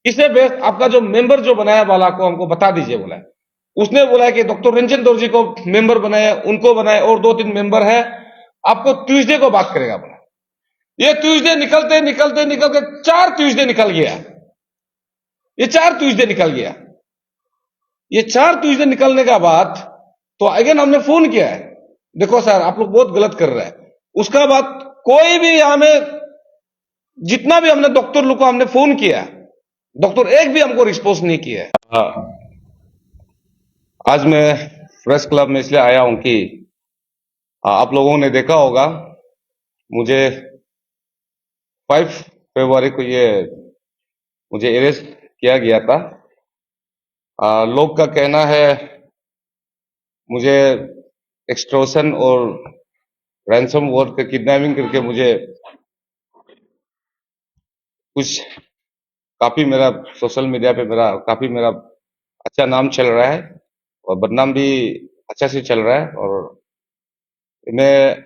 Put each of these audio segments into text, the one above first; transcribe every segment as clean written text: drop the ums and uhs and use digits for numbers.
इसे बेस्ट आपका जो मेंबर जो बनाया वाला को हमको बता दीजिए बोला है। उसने बोला है कि डॉक्टर रंजन दर्जी को मेंबर बनाए, उनको बनाए और 2-3 मेंबर है, आपको ट्यूसडे को बात करेगा बोला। ये ट्यूसडे निकलते निकलते निकलते 4 ट्यूसडे निकल गया। ये 4 ट्यूसडे निकल गया। ये 4 ट्यूसडे निकलने का बाद तो अगेन हमने फोन किया है, देखो सर आप लोग बहुत गलत कर रहे हैं। उसका बाद कोई भी हमें, जितना भी हमने डॉक्टर लोग को हमने फोन किया, डॉक्टर एक भी हमको रिस्पॉन्स नहीं किया है। आज मैं प्रेस क्लब में इसलिए आया हूं कि आप लोगों ने देखा होगा, मुझे 5 फरवरी को ये मुझे अरेस्ट किया गया था। लोग का कहना है मुझे एक्सटॉर्शन और रैंसम वॉर का किडनैपिंग करके मुझे कुछ काफी मेरा सोशल मीडिया पे काफी मेरा अच्छा नाम चल रहा है और बदनाम भी अच्छा से चल रहा है। और मैं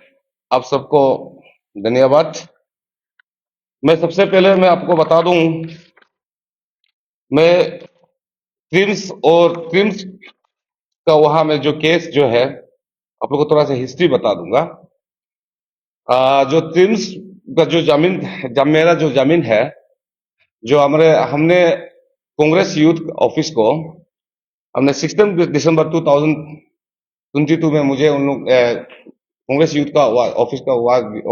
आप सबको धन्यवाद। मैं सबसे पहले मैं आपको बता दूं, मैं ट्रिम्स का वहां में जो केस जो है, आप लोगों को थोड़ा सा हिस्ट्री बता दूंगा। जो ट्रिम्स का जो मेरा जो जमीन है, जो हमारे हमने कांग्रेस यूथ ऑफिस को हमने 16 दिसंबर 2022 में मुझे उन लोग कांग्रेस यूथ का ऑफिस का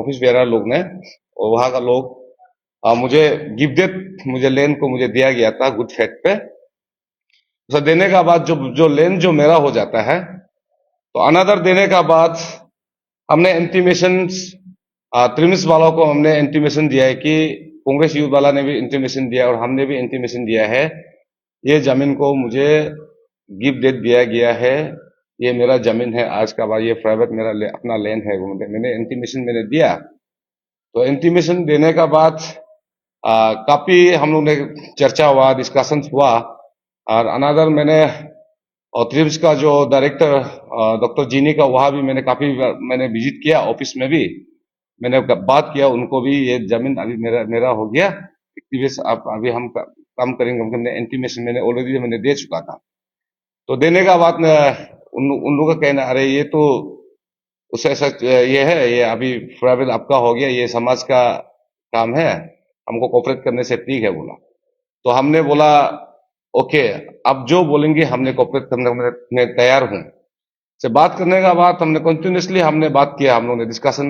ऑफिस बेरा लोग ने और वहां का लोग मुझे गिफ्टेड मुझे लैंड को मुझे दिया गया था गुड फैक्ट पे। उसे देने का बाद जो जो लैंड जो मेरा हो जाता है, तो अनदर देने का बाद हमने इंटीमेशन त्रिमिस वालों को हमने इंटीमेशन दिया है कि कांग्रेस यूथ वाला ने भी इंटीमेशन दिया और हमने भी इंटीमेशन दिया है, ये जमीन को मुझे गिफ्ट दे दिया गया है, ये मेरा जमीन है आज का बाद, ये प्राइवेट मेरा अपना लैंड है। मैंने इंटीमेशन मैंने दिया। तो इंटीमेशन देने का बाद काफी हम लोग ने चर्चा हुआ, डिस्कशन हुआ। और अनदर मैंने और ट्रिम्स का जो डायरेक्टर डॉक्टर जीनी का वहां भी मैंने काफी मैंने विजिट किया, ऑफिस में भी मैंने बात किया उनको भी, ये जमीन अभी मेरा मेरा हो गया एक्टिविस्ट, आप अभी हम काम करेंगे। हमने इंटीमेशन मैंने ऑलरेडी मैंने दे चुका था। तो देने का बाद उन लोगों का कहना, अरे ये तो उससे ऐसा ये है, ये अभी प्राइवेट आपका हो गया, ये समाज का काम है, हमको कोऑपरेट करने से ठीक है बोला। तो हमने बोला ओके, आप जो बोलेंगे हमने कोऑपरेट करने में तैयार हूं। से बात करने का बाद हमने कंटिन्यूसली हमने बात किया, हम लोग ने discussion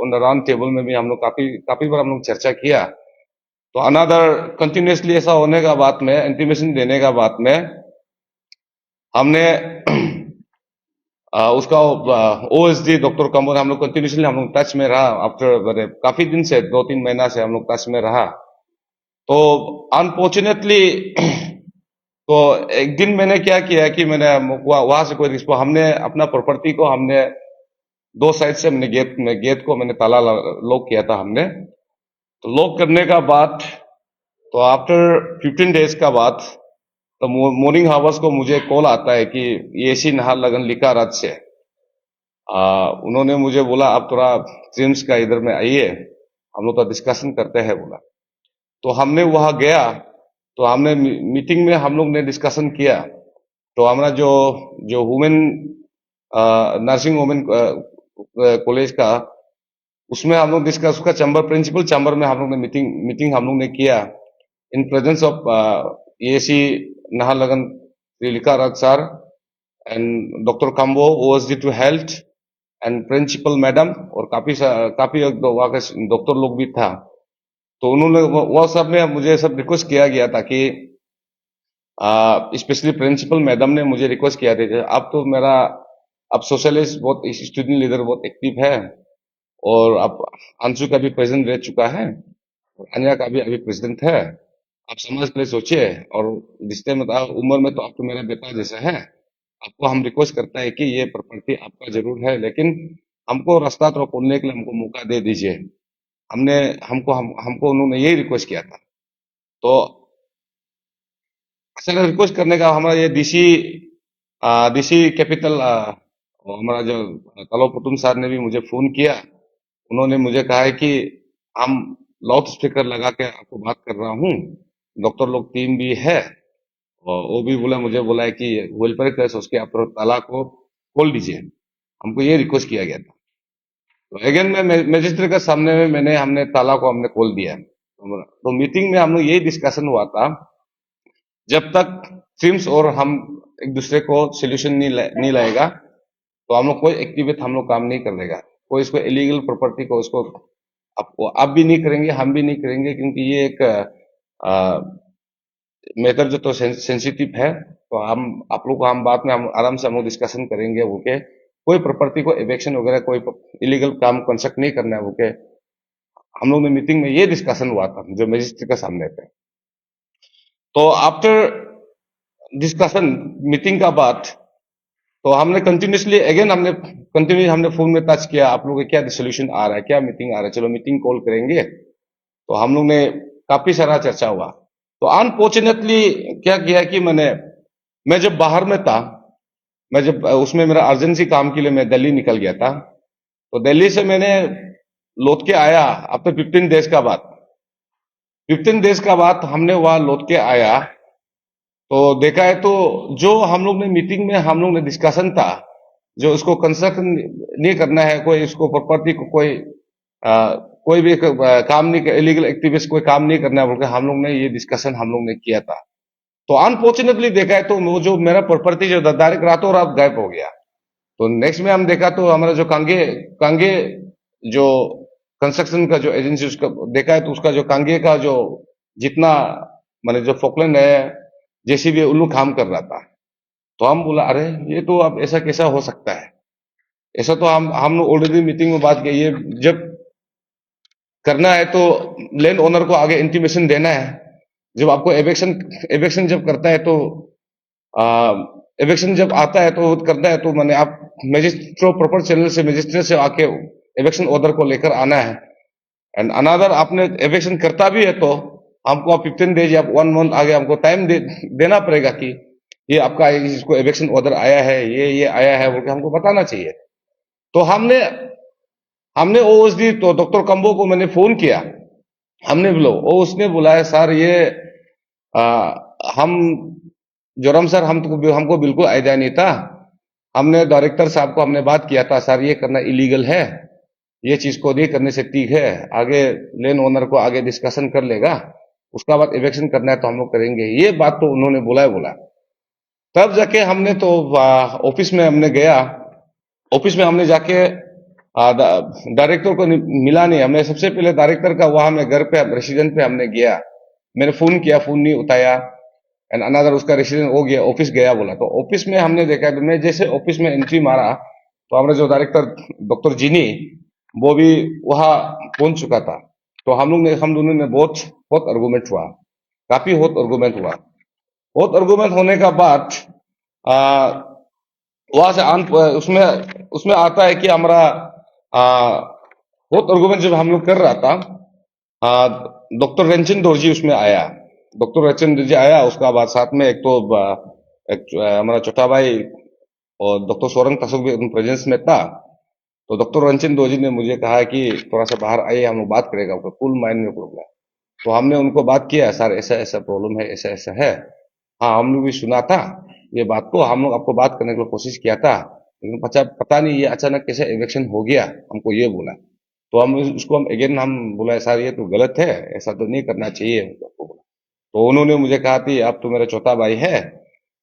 on the round table में भी हम लोग काफी काफी बार हम लोग चर्चा किया। तो अनदर कंटिन्यूसली ऐसा होने का बाद में इंटीमेशन देने का बाद में हमने उसका ओएसडी डॉक्टर कमर हम लोग कंटिन्यूसली हम लोग टच में रहा। आफ्टर काफी दिन से 2-3 महीना से हम लोग टच में रहा। तो अनफॉर्चुनेटली तो एक दिन मैंने क्या किया कि मैंने वहां से कोई रिस्पॉन्स, हमने अपना प्रॉपर्टी को हमने 2 साइड से हमने गेट को मैंने ताला लॉक किया था हमने। तो लॉक करने का बाद तो आफ्टर 15 डेज का बाद तो मॉर्निंग हावर्स को मुझे कॉल आता है कि ये सी नहार लगन लिखा रात से उन्होंने मुझे बोला आप थोड़ा ट्रिम्स का इधर में आइए, हम लोग तो डिस्कशन करते हैं बोला। तो हमने वहां गया, तो हमने मीटिंग में हम लोग ने डिस्कशन किया। तो हमारा जो जो वुमेन नर्सिंग वुमेन कॉलेज का, उसमें हम लोग डिस्कस, उसका चैम्बर प्रिंसिपल चैम्बर में हम लोग ने मीटिंग हम लोग ने किया in presence of AC Naharlagun Shrilika Raj sir and doctor Kambo OSD to health and principal madam, और काफी काफी वहाँ के डॉक्टर लोग भी था। तो उन्होंने वो सब ने मुझे सब रिक्वेस्ट किया गया था कि स्पेशली प्रिंसिपल मैडम ने मुझे रिक्वेस्ट किया था, आप तो मेरा अब सोशलिस्ट बहुत स्टूडेंट लीडर बहुत एक्टिव है, और अब अंशु का भी प्रेसिडेंट रह चुका है और अन्या का भी अभी प्रेसिडेंट है, आप समाज के लिए सोचिए। और रिश्ते में तो उम्र में तो आप तो मेरा बेटा जैसा है, आपको हम रिक्वेस्ट करता है कि ये प्रॉपर्टी आपका जरूर है, लेकिन हमको रास्ता तो खोलने के लिए हमको मौका दे दीजिए। हमने हमको उन्होंने यही रिक्वेस्ट किया था। तो असल रिक्वेस्ट करने का हमारा ये डीसी कैपिटल हमारा जो तलो पुतुम सर ने भी मुझे फोन किया। उन्होंने मुझे कहा है कि हम लाउड स्पीकर लगा के आपको बात कर रहा हूँ, डॉक्टर लोग टीम भी है, और वो भी बोला है कि वेलफेयर केस उसके आप ताला को खोल दीजिए, हमको ये रिक्वेस्ट किया गया था। तो अगेन मैं मजिस्ट्रेट के सामने में हमने ताला को हमने खोल दिया। तो मीटिंग में हम लोग यही डिस्कशन हुआ था, जब तक फिल्म्स और हम एक दूसरे को सोल्यूशन नहीं लाएगा, तो हम लोग कोई एक्टिविटी हम लोग काम नहीं कर देगा। कोई इसको इलीगल प्रॉपर्टी को उसको आप भी नहीं करेंगे, हम भी नहीं करेंगे, क्योंकि ये एक मैटर जो तो सेंसिटिव है। तो हम आप लोग को हम बाद में हम आराम से हम लोग डिस्कशन करेंगे वो के कोई प्रॉपर्टी को इवेक्शन वगैरह कोई इलीगल काम कंस्ट्रक्ट नहीं करना है वो के। हम लोग ने मीटिंग में ये डिस्कशन हुआ था जो मजिस्ट्रेट के सामने पे। तो आफ्टर डिस्कशन मीटिंग का बाद, तो हमने कंटिन्यूसली अगेन हमने फोन में टच किया, आप लोगों का क्या सोल्यूशन आ रहा है, क्या मीटिंग आ रहा है, चलो मीटिंग कॉल करेंगे। तो हम लोग ने काफी सारा चर्चा हुआ। तो अनफॉर्चुनेटली क्या किया कि मैं जब बाहर में था, मैं जब उसमें मेरा अर्जेंसी काम के लिए मैं दिल्ली निकल गया था। तो दिल्ली से मैंने लौट के आया आफ्टर 15 डेज का बाद। 15 डेज का बाद हमने वहां लौट के आया, तो देखा है तो जो हम लोग ने मीटिंग में हम लोग ने डिस्कशन था, जो उसको कंस्ट्रक्शन नहीं करना है, कोई इसको प्रॉपर्टी को कोई भी काम नहीं, इलीगल एक्टिविस्ट कोई काम नहीं करना है बोल के हम लोग ने ये डिस्कशन हम लोग ने किया था। तो अनफॉर्चुनेटली देखा है तो वो जो मेरा प्रॉपर्टी जो डायरेक्ट रातों रात गायब हो गया। तो नेक्स्ट में हम देखा तो हमारा जो कांगे कांगे जो कंस्ट्रक्शन का जो एजेंसी उसका देखा है तो उसका जो कांगे का जो जितना जो फोकलैंड है जैसी भी उल्लू काम कर रहा था। तो हम बोला अरे ये तो अब ऐसा कैसा हो सकता है। ऐसा तो हम ऑलरेडी मीटिंग में बात की, ये जब करना है तो लैंड ओनर को आगे इंटीमेशन देना है। जब आपको एवेक्शन एवेक्शन जब करता है तो एवेक्शन जब आता है तो करता है तो आप मजिस्ट्रेट प्रॉपर चैनल से मजिस्ट्रेट से आके एवेक्शन ऑर्डर को लेकर आना है। एंड अनदर आपने एवेक्शन करता भी है तो हमको आप 15 डेज या 1 मंथ आगे हमको टाइम देना पड़ेगा कि ये आपका इसको एवेक्शन ऑर्डर आया है, ये आया है बोल के हमको बताना चाहिए। तो हमने हमने ओएसडी तो डॉक्टर कंबो को मैंने फोन किया, हमने बोलो वो उसने बोला है सर ये आ, हम जोरम सर हमको बिल्कुल आइडिया नहीं था। हमने डायरेक्टर साहब को हमने बात किया था सर ये करना इलीगल है, ये चीज को नहीं करने से ठीक है, आगे लैंड ओनर को आगे डिस्कशन कर लेगा, उसका बाद इवेक्शन करना है तो हम लोग करेंगे, ये बात तो उन्होंने बोला। तब जाके हमने तो ऑफिस में हमने गया, ऑफिस में हमने जाके डायरेक्टर को मिला नहीं। हमने सबसे पहले डायरेक्टर का वहां में घर पे रेसिडेंट पे हमने गया, मैंने फोन किया, फोन नहीं उठाया। एंड अनदर उसका रेसिडेंट हो गया, ऑफिस गया बोला। तो ऑफिस में हमने देखा तो मैं जैसे ऑफिस में एंट्री मारा तो हमारे जो डायरेक्टर डॉक्टर जीनी वो भी वहां पहुंच चुका था। तो हम दोनों ने बहुत बहुत आर्गूमेंट हुआ, काफी बहुत आर्गूमेंट हुआ। बहुत आर्गूमेंट होने का बाद वहां से उसमें उसमें आता है कि हमारा बहुत आर्गूमेंट जब हम लोग कर रहा था, डॉक्टर रंजन दोरजी उसमें आया। डॉक्टर रंजन दोरजी आया, उसका बाद साथ में एक तो हमारा छोटा भाई और डॉक्टर सोरंग तसुक भी प्रेजेंस में था। तो डॉक्टर रंजन दोरजी ने मुझे कहा कि थोड़ा सा बाहर आइए, हम लोग बात करेगा, फुल माइंड में प्रॉब्लम। तो हमने उनको बात किया, सर ऐसा ऐसा प्रॉब्लम है, ऐसा ऐसा है। हाँ हम लोग भी सुना था ये बात को, हम लोग आपको बात करने की कोशिश किया था, लेकिन पता नहीं ये अचानक कैसे इलेक्शन हो गया, हमको ये बोला। तो हम अगेन हम बोला सर ये तो गलत है, ऐसा तो नहीं करना चाहिए आपको बोला। तो उन्होंने मुझे कहा कि आप तो मेरा छोटा भाई है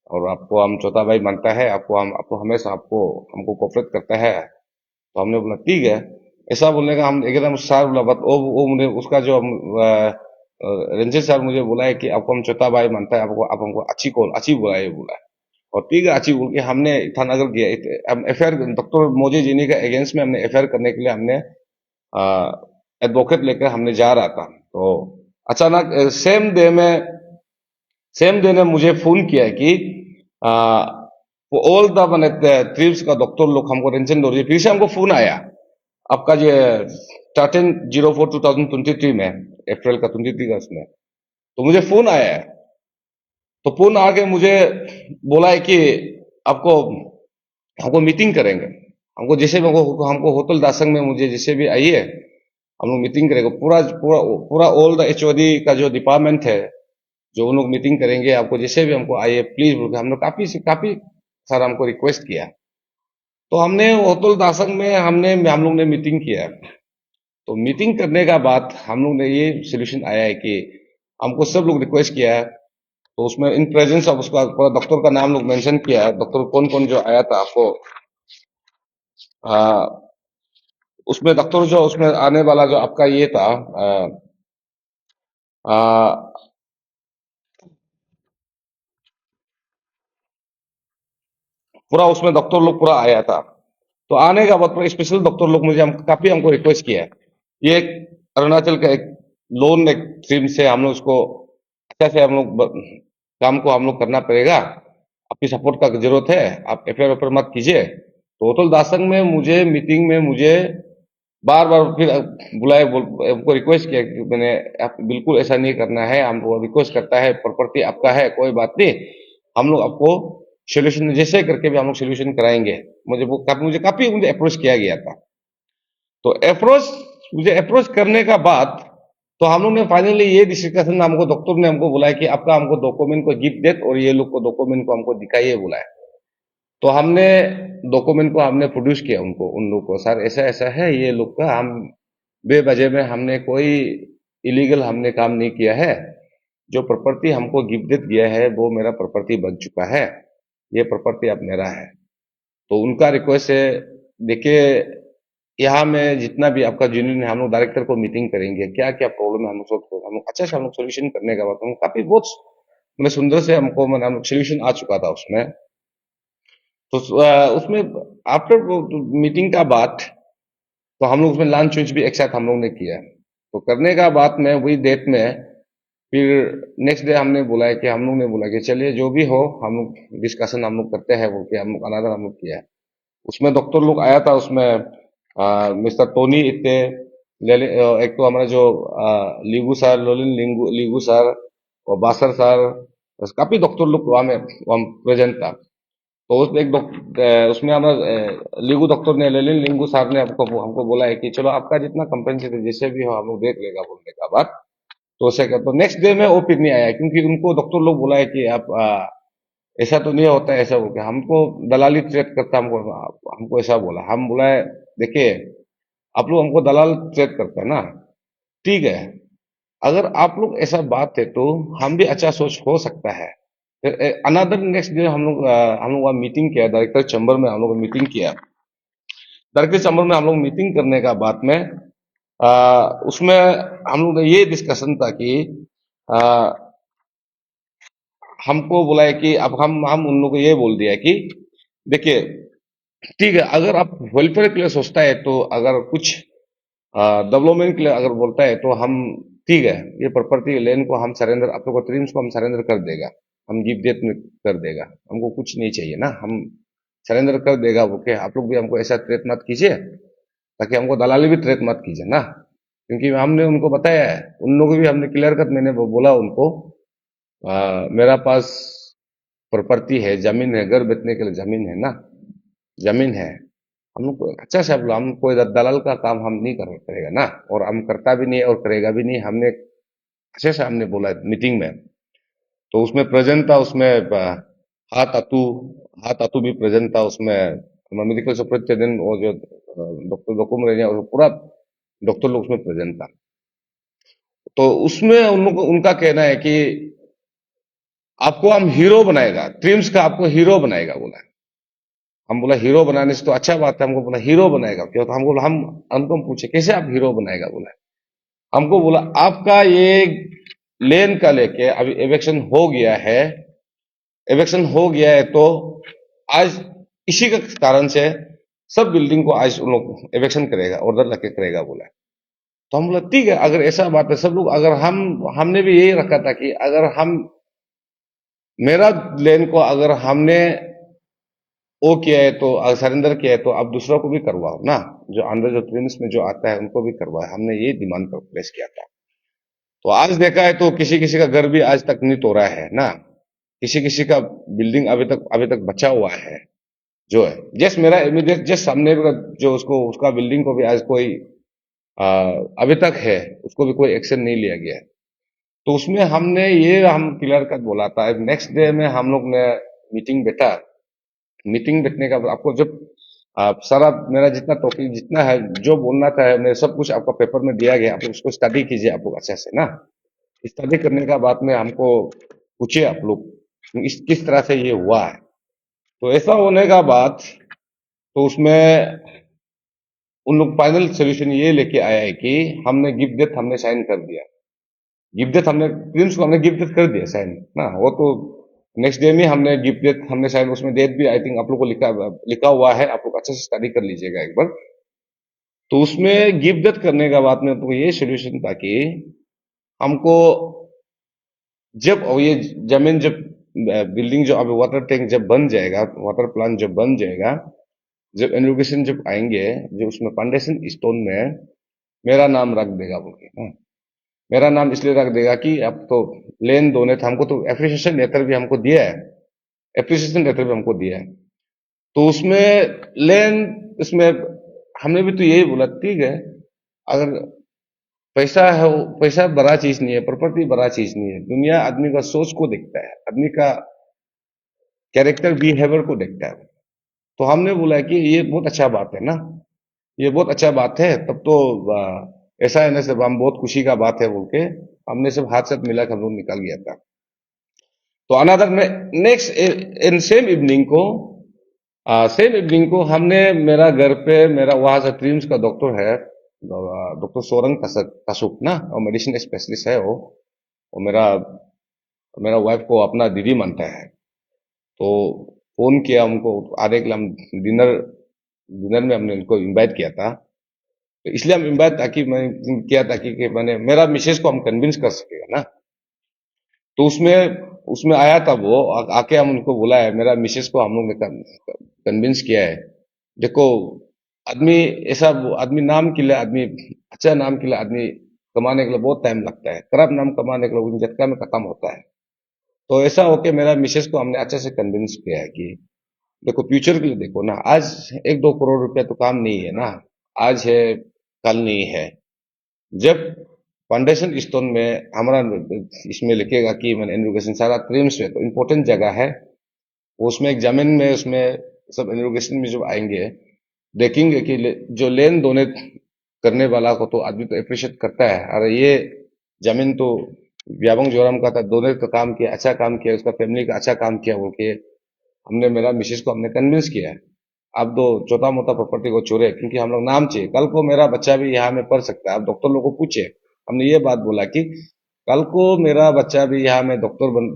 और आपको हम छोटा भाई मानता है, आपको हमेशा हमको कोऑपरेट करता है। तो हमने बोला ठीक है। ऐसा बोलने का हम एकदम सार बोला बात वो मुझे उसका जो रंजीत साहब मुझे बोला है कि आपको हम छोटा भाई मानता है, आप हमको अच्छी बोला ये बोला। और ठीक है अच्छी बोल के हमने ईटानगर गया, हम एफ डॉक्टर मोजी जीनी का अगेंस्ट में हमने एफ करने के लिए हमने एडवोकेट लेकर हमने जा रहा था। तो अचानक सेम डे ने मुझे फोन किया कि ऑल द ट्रिप्स का डॉक्टर लोग हमको टेंशन दो रही, फिर से हमको फोन आया आपका ये 13/04/2023 में, अप्रैल का 23 का उसमें। तो मुझे फोन आया है, तो फोन आके मुझे बोला है कि आपको हमको मीटिंग करेंगे, हमको होटल दासंग में मुझे जैसे भी आइए, हम लोग मीटिंग करेंगे। पूरा पूरा पूरा ऑल द एचओडी का जो डिपार्टमेंट है, जो उन लोग मीटिंग करेंगे, आपको जैसे भी हमको आइए प्लीज बोल के हम लोग काफी सर हमको रिक्वेस्ट किया। तो हमने होटल दासंग में हम लोग ने मीटिंग किया। तो मीटिंग करने का बाद हम लोग ने ये सोल्यूशन आया है कि हमको सब लोग रिक्वेस्ट किया है। तो उसमें इन प्रेजेंस ऑफ उसका पूरा डॉक्टर का नाम लोग मेंशन किया है, डॉक्टर कौन कौन जो आया था आपको आ, उसमें डॉक्टर जो उसमें आने वाला जो आपका ये था आ, पूरा उसमें डॉक्टर लोग पूरा आया था। तो आने का बाद पूरा स्पेशल डॉक्टर लोग काफी हमको रिक्वेस्ट किया है। ये एक अरुणाचल का एक लोन एक स्ट्रीम से हम लोग उसको अच्छा से काम को हम लोग करना पड़ेगा। आपकी सपोर्ट का जरूरत है, आप एफआईआर वेफआईआर मत कीजिए। तो होटल दासंग में मुझे मीटिंग में मुझे बार बार फिर बुलाए हमको रिक्वेस्ट किया कि मैंने आप बिल्कुल ऐसा नहीं करना है, हमको रिक्वेस्ट करता है, प्रॉपर्टी आपका है, कोई बात नहीं, हम लोग आपको सोल्यूशन जैसे करके भी हम लोग सोल्यूशन कराएंगे। मुझे अप्रोच किया गया था। तो मुझे अप्रोच करने का बाद तो हम लोग ने फाइनली ये डिस्कशन हमको डॉक्टर ने हमको बुलाया कि आपका हमको डॉक्यूमेंट को गिफ्ट देत और ये लोग को डॉक्यूमेंट को हमको दिखाइए बुलाया। तो हमने डॉक्यूमेंट को हमने प्रोड्यूस किया उनको, उन लोग को, सर ऐसा ऐसा है ये लोग का, हम बेवजह में हमने कोई इलीगल हमने काम नहीं किया है। जो प्रॉपर्टी हमको गिफ्ट दे दिया है वो मेरा प्रॉपर्टी बन चुका है, ये प्रॉपर्टी अब मेरा है। तो उनका रिक्वेस्ट है, देखिए यहाँ में जितना भी आपका जूनियर है हम लोग डायरेक्टर को मीटिंग करेंगे, क्या क्या प्रॉब्लम है हम लोग अच्छा से हम लोग सोल्यूशन करने का बाद हम काफी बहुत मैंने सुंदर से हमको मैंने हम लोग सोल्यूशन आ चुका था उसमें। तो उसमें आफ्टर मीटिंग का बाद तो हम लोग उसमें लंच वंच भी एक साथ हम लोग ने किया। तो करने का बाद में वही डेट में फिर नेक्स्ट डे हमने बोला है कि हम लोग ने बोला कि चलिए जो भी हो हम लोग डिस्कशन हम लोग करते हैं, वो कि हम लोग अनादर हम लोग किया। उसमें डॉक्टर लोग आया था उसमें मिस्टर टोनी इत्ते, एक तो हमारा जो लीगू सर, लोलिन लीगू सर और बासर सर, बस काफी डॉक्टर लोग वहाँ प्रेजेंट था। तो उसमें हमारा लीगू डॉक्टर ने, लेलिन लिंगू साहब ने हमको बोला है कि चलो आपका जितना कंपनसेशन जैसे भी हो हम लोग देख लेगा बोलने का बात। तो उसे तो नेक्स्ट डे में वो फिर नहीं आया क्योंकि उनको डॉक्टर लोग बोला है कि आप ऐसा तो नहीं होता है, ऐसा हो गया, हमको दलाली ट्रेड करता, हमको ऐसा बोला। हम बोला है देखिए आप लोग हमको दलाल ट्रेड करते हैं ना, ठीक है, अगर आप लोग ऐसा बात है तो हम भी अच्छा सोच हो सकता है। फिर अनदर नेक्स्ट डे हम लोग वहाँ मीटिंग किया, डायरेक्टर चैम्बर में हम लोग मीटिंग किया। डायरेक्टर चैम्बर में हम लोग मीटिंग करने का बाद में उसमें हम लोग ने ये डिस्कशन था कि आ, हमको बोला है कि अब हम उन लोगों को ये बोल दिया है कि देखिए ठीक है, अगर आप वेलफेयर के लिए सोचता है तो अगर कुछ डेवलपमेंट के लिए अगर बोलता है तो हम ठीक है, ये प्रॉपर्टी लैंड को हम सरेंडर, आप लोग को ट्रीम्स को हम सरेंडर कर देगा, हम गिफ्ट देत में कर देगा, हमको कुछ नहीं चाहिए ना, हम सरेंडर कर देगा। वो क्या आप लोग भी हमको ऐसा ट्रेट मत कीजिए, ताकि हमको दलाली भी ट्रेट मत कीजिए ना। क्योंकि हमने उनको बताया है, उन लोगों को भी हमने क्लियर कट मैंने बोला उनको मेरा पास प्रॉपर्टी है, जमीन है, घर बेचने के लिए जमीन है ना, जमीन है। हम लोग अच्छा से हम कोई दलाल का काम हम नहीं करेगा ना, और हम करता भी नहीं और करेगा भी नहीं। हमने अच्छे से हमने बोला मीटिंग में। तो उसमें प्रेजेंट था, उसमें हाथ अतु हाथ अतु भी प्रेजेंट था उसमें, मेडिकल सुपरिटेंडेंट और जो डॉक्टर डॉक्यूम रहे और पूरा डॉक्टर लोग उसमें प्रेजेंट था। तो उसमें उन लोग उनका कहना है कि आपको हम हीरो बनाएगा, ट्रिम्स का आपको हीरो बनाएगा बोला। हम बोला हीरो बनाने से तो अच्छा बात है, हमको बोला हीरो बनाएगा क्यों, तो हमको हमको पूछे कैसे आप हीरो बनाएगा बोला। हमको बोला आपका ये लेन का लेके अभी इलेक्शन हो गया है, इलेक्शन हो गया है तो आज इसी के कारण से सब बिल्डिंग को आज उन लोग इलेक्शन करेगा, ऑर्डर लगे करेगा बोला। तो हम बोला ठीक है, अगर ऐसा बात है सब लोग, अगर हमने भी यही रखा था कि अगर हम मेरा लेन को अगर हमने वो किया है तो सरेंडर किया है तो आप दूसरों को भी करवाओ ना, जो अंडर जो ट्रेन्स में जो आता है उनको भी करवाए, हमने ये डिमांड पर प्लेस किया था। तो आज देखा है तो किसी किसी का घर भी आज तक नहीं तोड़ा है ना, किसी किसी का बिल्डिंग अभी तक बचा हुआ है जो है। जस्ट मेरा इमीडिएट जस्ट सामने का जो उसको उसका बिल्डिंग को भी आज कोई अभी तक है, उसको भी कोई एक्शन नहीं लिया गया है। तो उसमें हमने ये हम क्लियर कट बोला था। नेक्स्ट डे में हम लोग ने मीटिंग बैठा। मीटिंग बैठने का बाद आपको जब आप सारा मेरा जितना टॉपिक जितना है जो बोलना था मैं सब कुछ आपका पेपर में दिया गया, आप लोग उसको स्टडी कीजिए आप लोग अच्छे से ना। स्टडी करने का बाद में हमको पूछिए आप लोग इस किस तरह से ये हुआ है। तो ऐसा होने का बाद तो उसमें उन लोग फाइनल सोल्यूशन ये लेके आया है कि हमने गिव डेट हमने साइन कर दिया। गिव डेट हमने प्रिंस को हमने गिव डेट कर दिया साइन ना, वो तो नेक्स्ट डे में हमने गिव डेट हमने साइन, उसमें डेट भी आई थिंक आप लोग को लिखा लिखा हुआ है, आप लोग अच्छे से स्टडी कर लीजिएगा एक बार। तो उसमें गिव डेट करने का बाद में तो ये सोल्यूशन था कि हमको जब और ये जमीन जब बिल्डिंग जो अभी वाटर टैंक जब बन जाएगा, वाटर प्लांट जब बन जाएगा, जब इनोग्रेशन जब आएंगे, जो उसमें फाउंडेशन स्टोन में मेरा नाम रख देगा बोल के ना। मेरा नाम इसलिए रख देगा कि अब तो लेन डोनेट हमको तो एप्रिसिएशन लेटर भी हमको दिया है, एप्रिसिएशन लेटर भी हमको दिया है। तो उसमें लेन उसमें हमने भी तो यही बोला ठीक है, अगर पैसा है पैसा बड़ा चीज नहीं है, प्रॉपर्टी बड़ा चीज नहीं है, दुनिया आदमी का सोच को देखता है, आदमी का कैरेक्टर बिहेवियर को देखता है। तो हमने बोला कि ये बहुत अच्छा बात है ना, ये बहुत अच्छा बात है, तब तो ऐसा है ना, सब हम बहुत खुशी का बात है बोल के हमने सब हाथ साथ मिला के हम लोग निकल गया था। तो अनदर में नेक्स्ट इन सेम इवनिंग को हमने मेरा घर पे मेरा वहां से ट्रिम्स का डॉक्टर है, डॉक्टर सोरंग कसुक ना, और मेडिसिन स्पेशलिस्ट है वो मेरा मेरा वाइफ को अपना दीदी मानता है। तो फोन किया उनको, आधे किलो हम डिनर डिनर में हमने उनको इनवाइट किया था। तो इसलिए हम इनवाइट ताकि मैं किया ताकि कि मैंने मेरा मिसेज को हम कन्विंस कर सकेगा ना। तो उसमें उसमें आया था वो आके हम उनको बोला है, मेरा मिसेज को हम लोग ने कन्विंस किया है। देखो आदमी ऐसा आदमी नाम के लिए आदमी अच्छा नाम के लिए आदमी कमाने के लिए बहुत टाइम लगता है, खराब नाम कमाने के लिए उन झटका में खत्म होता है। तो ऐसा होके मेरा मिसेज को हमने अच्छे से कन्विंस किया है कि देखो फ्यूचर के लिए देखो ना, आज 1-2 करोड़ रुपया तो काम नहीं है ना, आज है कल नहीं है। जब फाउंडेशन स्टोन में हमारा इसमें लिखेगा कि मैंने एजुकेशन सारा ट्रिम्स में तो इम्पोर्टेंट जगह है, उसमें एक जमीन में उसमें सब एजुकेशन में जब आएंगे देखेंगे कि जो लेन डोनेट करने वाला को तो आदमी तो अप्रिशिएट करता है, अरे ये जमीन तो व्याबंग जोराम का था, डोनेट का काम किया, अच्छा काम किया, उसका फैमिली का अच्छा काम किया बोल के हमने मेरा मिसेज को हमने कन्विंस किया है। अब तो छोटा मोटा प्रॉपर्टी को छोड़े, क्योंकि हम लोग नाम चाहिए, कल को मेरा बच्चा भी यहाँ में पढ़ सकता है। अब डॉक्टर लोगों को पूछे, हमने ये बात बोला कि कल को मेरा बच्चा भी यहाँ में डॉक्टर बन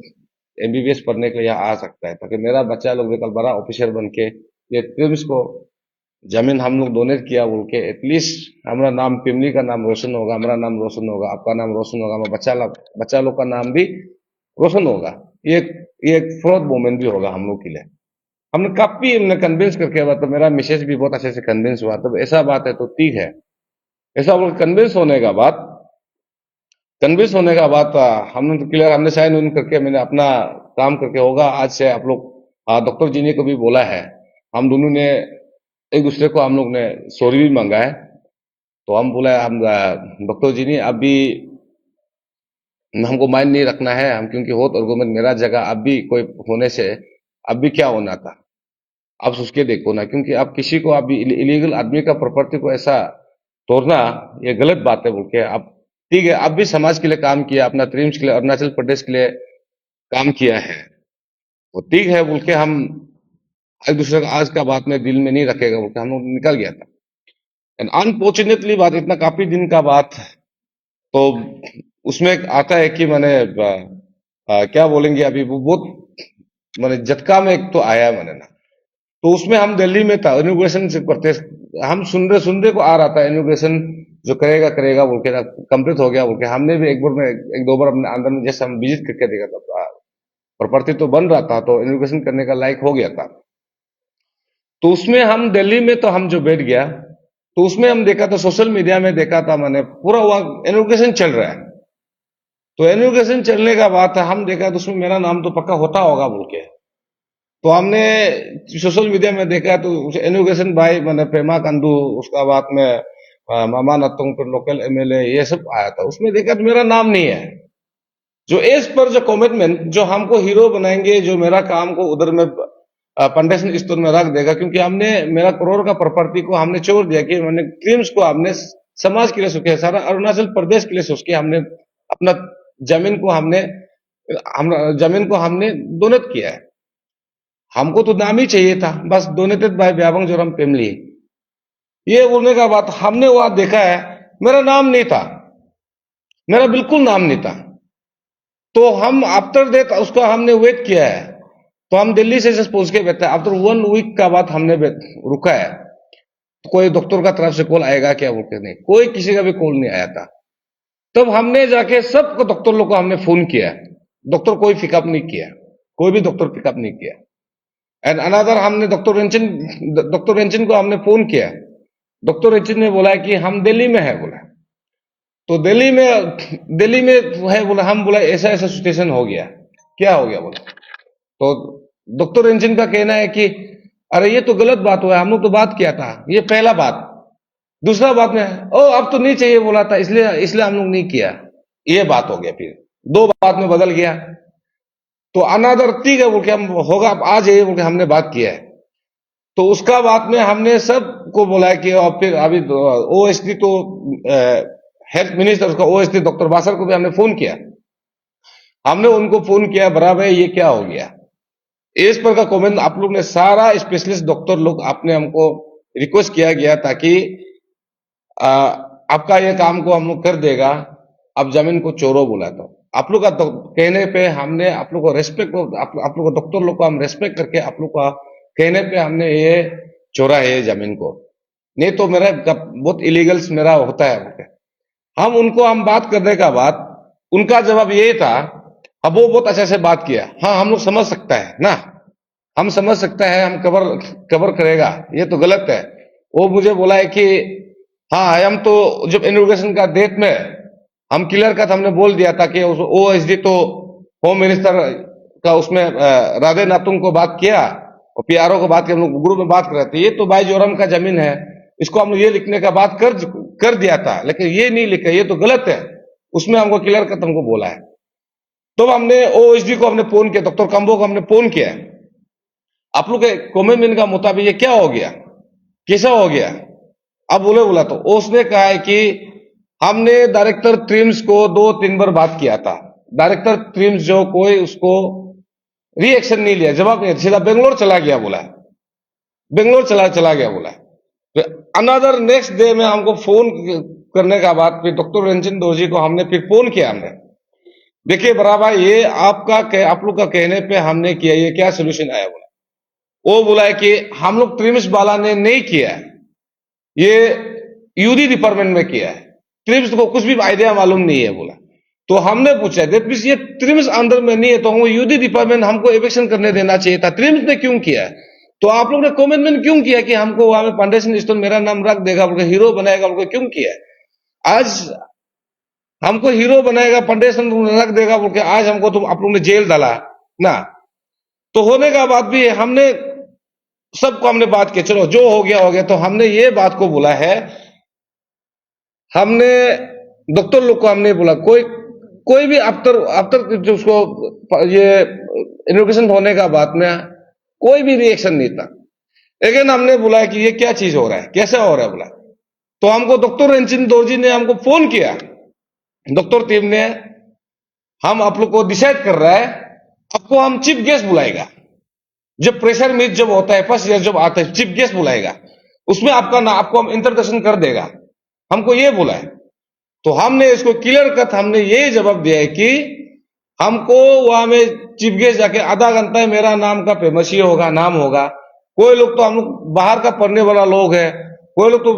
एमबीबीएस पढ़ने के लिए यहाँ आ सकता है, ताकि मेरा बच्चा लोग भी कल बड़ा ऑफिसर बन के ये ट्रिम्स को जमीन हम लोग डोनेट किया बोल के एटलीस्ट हमारा नाम फैमिली का नाम रोशन होगा, हमारा नाम रोशन होगा, आपका नाम रोशन होगा, हमारा बच्चा लोग का नाम भी रोशन होगा। ये ये एक फ्रॉड मोमेंट भी होगा हम लोग के लिए। हमने काफी हमने कन्विंस करके हुआ, तो मेरा मिसेज भी बहुत अच्छे से कन्विंस हुआ, तो ऐसा बात है तो ठीक है। ऐसा बोल कन्विंस होने का बात हमने तो क्लियर हमने साइन उन करके मैंने अपना काम करके होगा आज से आप लोग डॉक्टर जी ने को भी बोला है, हम दोनों ने एक दूसरे को हम लोग ने सॉरी भी मांगा है। तो हम बोला हम डॉक्टर जी ने अभी हमको माइंड नहीं रखना है, हम क्योंकि हो तो आर्गुमेंट मेरा जगह अब भी कोई होने से अब भी क्या होना था, आप सोच के देखो ना, क्योंकि आप किसी को अभी इलीगल आदमी का प्रॉपर्टी को ऐसा तोड़ना ये गलत बात है बोल के आप ठीक है, आप भी समाज के लिए काम किया, अपना ट्रिम्स के लिए अरुणाचल प्रदेश के लिए काम किया है, वो ठीक है बोल के हम एक दूसरे का आज का बात में दिल में नहीं रखेगा बोल के हम लोग निकल गया था। एंड अनफॉर्चुनेटली बात इतना काफी दिन का बात, तो उसमें आता है कि मैंने क्या बोलेंगे अभी वो बहुत मैंने झटका में एक तो आया मैंने ना। तो उसमें हम दिल्ली में था इनोग्रेशन से करते, हम सुनने को आ रहा था इनोग्रेशन जो करेगा करेगा बोल के ना, कंप्लीट हो गया बोल के हमने भी एक बार में एक दो बार अपने अंदर में जैसे हम विजिट करके देखा था, प्रॉपर्टी तो बन रहा था तो इनोग्रेशन करने का लायक हो गया था। तो उसमें हम दिल्ली में तो हम जो बैठ गया, तो उसमें हम देखा था सोशल मीडिया में देखा था मैंने पूरा वहां इनोग्रेशन चल रहा है। तो इनोग्रेशन चलने का बात है, हम देखा तो उसमें मेरा नाम तो पक्का होता होगा बोल के, तो हमने सोशल मीडिया में देखा तो इनोग्रेशन भाई मैंने पेमा कंदू, उसका बाद में मामा नतुंग, फिर लोकल एमएलए ये सब आया था, उसमें देखा तो मेरा नाम नहीं है। जो एज पर जो कमिटमेंट, जो हमको हीरो बनाएंगे, जो मेरा काम को उधर में फाउंडेशन स्टोर में रख देगा, क्योंकि हमने मेरा करोड़ का प्रॉपर्टी को हमने छोड़ दिया कि मैंने ड्रीम्स को हमने समाज के लिए सोचे, सारा अरुणाचल प्रदेश के लिए सोच के हमने अपना जमीन को हमने डोनेट किया है। हमको तो नाम ही चाहिए था, बस donated bye Byabang Joram family. ये बोलने का बात हमने वहां देखा है, मेरा नाम नहीं था, मेरा बिल्कुल नाम नहीं था। तो हम आफ्टर डेथ उसका हमने वेट किया है। तो हम दिल्ली से पहुंच के बैठे, आफ्टर 1 वीक का बाद हमने रुका है। तो कोई डॉक्टर का तरफ से कॉल आएगा क्या बोलते, नहीं, कोई किसी का भी कॉल नहीं आया था। तब हमने जाके सबको डॉक्टर लोग को हमने फोन किया, डॉक्टर कोई पिकअप नहीं किया, कोई भी डॉक्टर पिकअप नहीं किया। एंड अनदर हमने डॉक्टर रेंचिन को हमने फोन किया, डॉक्टर रेंचिन ने बोला कि हम दिल्ली में है, बोला। तो दिल्ली में है, बोला। हम बोला ऐसा ऐसा सिचुएशन हो गया, क्या हो गया, बोला। तो डॉक्टर रेंचिन का कहना है कि अरे ये तो गलत बात हुआ है, हम लोग तो बात किया था, ये पहला बात। दूसरा बात में अब तो नहीं चाहिए बोला था, इसलिए हम लोग नहीं किया, ये बात हो गया। फिर 2 बात में बदल गया। तो अनादर ठीक है बोल के हम होगा, आप आ जाइए बोल के हमने बात किया है। तो उसका बाद में हमने सबको बोला कि और फिर अभी ओएसडी तो हेल्थ मिनिस्टर, उसका ओएसडी डॉक्टर बासर को भी हमने फोन किया। हमने उनको फोन किया, बराबर ये क्या हो गया, इस पर का कमेंट आप लोग ने सारा स्पेशलिस्ट डॉक्टर लोग आपने हमको रिक्वेस्ट किया गया ताकि आपका ये काम को हम लोग कर देगा, आप जमीन को चोरो बोला। तो आप लोग का कहने पे हमने आप लोग को रेस्पेक्ट, आप लोग को डॉक्टर लोग को हम रेस्पेक्ट करके आप लोग का कहने पे हमने ये चोरा है ये जमीन को, नहीं तो मेरा बहुत इलीगल्स मेरा होता है। हम बात करने का बाद उनका जवाब ये था, अब वो बहुत अच्छे से बात किया, हाँ हम लोग समझ सकता है ना, हम समझ सकता है, हम कवर करेगा, ये तो गलत है। वो मुझे बोला है कि हाँ हम तो जब इनॉग्रेशन का डेट में हम क्लियर कट हमने बोल दिया था कि ओएसडी तो होम मिनिस्टर का उसमें राधे नातुंग को बात किया और पीआरओ को बात किया, हम लोग ग्रुप में बात कर रहे थे, ये तो बाई जोरम का जमीन है, इसको हम लोग ये लिखने का बात कर दिया था, लेकिन ये नहीं लिखा, ये तो गलत है, उसमें हमको क्लियर कट हमको बोला है। तो हमने ओएसडी को हमने फोन किया, डॉक्टर कंबो को हमने फोन किया, आप लोग के कमेंटमेंट का मुताबिक ये क्या हो गया, कैसा हो गया, अब बोला। तो उसने कहा है कि हमने डायरेक्टर ट्रिम्स को 2-3 बार बात किया था, डायरेक्टर ट्रिम्स जो कोई उसको रिएक्शन नहीं लिया, जवाब नहीं, सीधा बेंगलोर चला गया, बोला बेंगलोर चला गया, बोला। फिर अनदर नेक्स्ट डे में हमको फोन करने का बाद फिर डॉक्टर रंजन दोजी को हमने फिर फोन किया, हमने देखिए बराबर ये आप लोग का कहने पे हमने किया, ये क्या सोल्यूशन आया, बोला। वो बोला है कि हम लोग ट्रिम्स वाला ने नहीं किया है, ये यूडी डिपार्टमेंट में किया है, ट्रिम्स को कुछ भी आइडिया मालूम नहीं है, बोला। तो हमने पूछा ये ट्रिम्स अंदर में नहीं है, तो हमको यूडी डिपार्टमेंट हमको एविक्शन करने देना चाहिए था, ट्रिम्स ने क्यों किया है? तो आप लोग ने कमिटमेंट क्यों किया कि हमको वहां में फाउंडेशन स्टोन मेरा नाम रख देगा, हीरो बनाएगा, क्यों किया है? आज हमको हीरो बनाएगा, फाउंडेशन रख देगा बोल के आज हमको तो आप लोग ने जेल डाला ना। तो होने का बाद भी हमने सबको हमने बात की, चलो जो हो गया। तो हमने ये बात को बोला है, हमने डॉक्टर लोग को हमने बोला कोई भी आफ्टर जो उसको ये इनोग्रेशन होने का बाद में कोई भी रिएक्शन नहीं था। लेकिन हमने बोला कि ये क्या चीज हो रहा है, कैसा हो रहा है, बोला। तो हमको डॉक्टर रंजिन दोरजी ने हमको फोन किया, डॉक्टर टीम ने, हम आप लोग को डिसाइड कर रहा है, आपको हम चीफ गेस्ट बुलाएगा, जब प्रेशर मीट जब होता है, फर्स्ट ईयर जब आता है, चीफ गेस्ट बुलाएगा, उसमें आपको हम इंट्रोडक्शन कर देगा, हमको ये बोला है। तो हमने इसको क्लियर कट हमने ये जवाब दिया है कि हमको वहां में चीफ गेस्ट जाके आधा घंटा मेरा नाम का फेमस ही होगा, नाम होगा। कोई लोग तो हम लोग बाहर का पढ़ने वाला लोग है, कोई लोग तो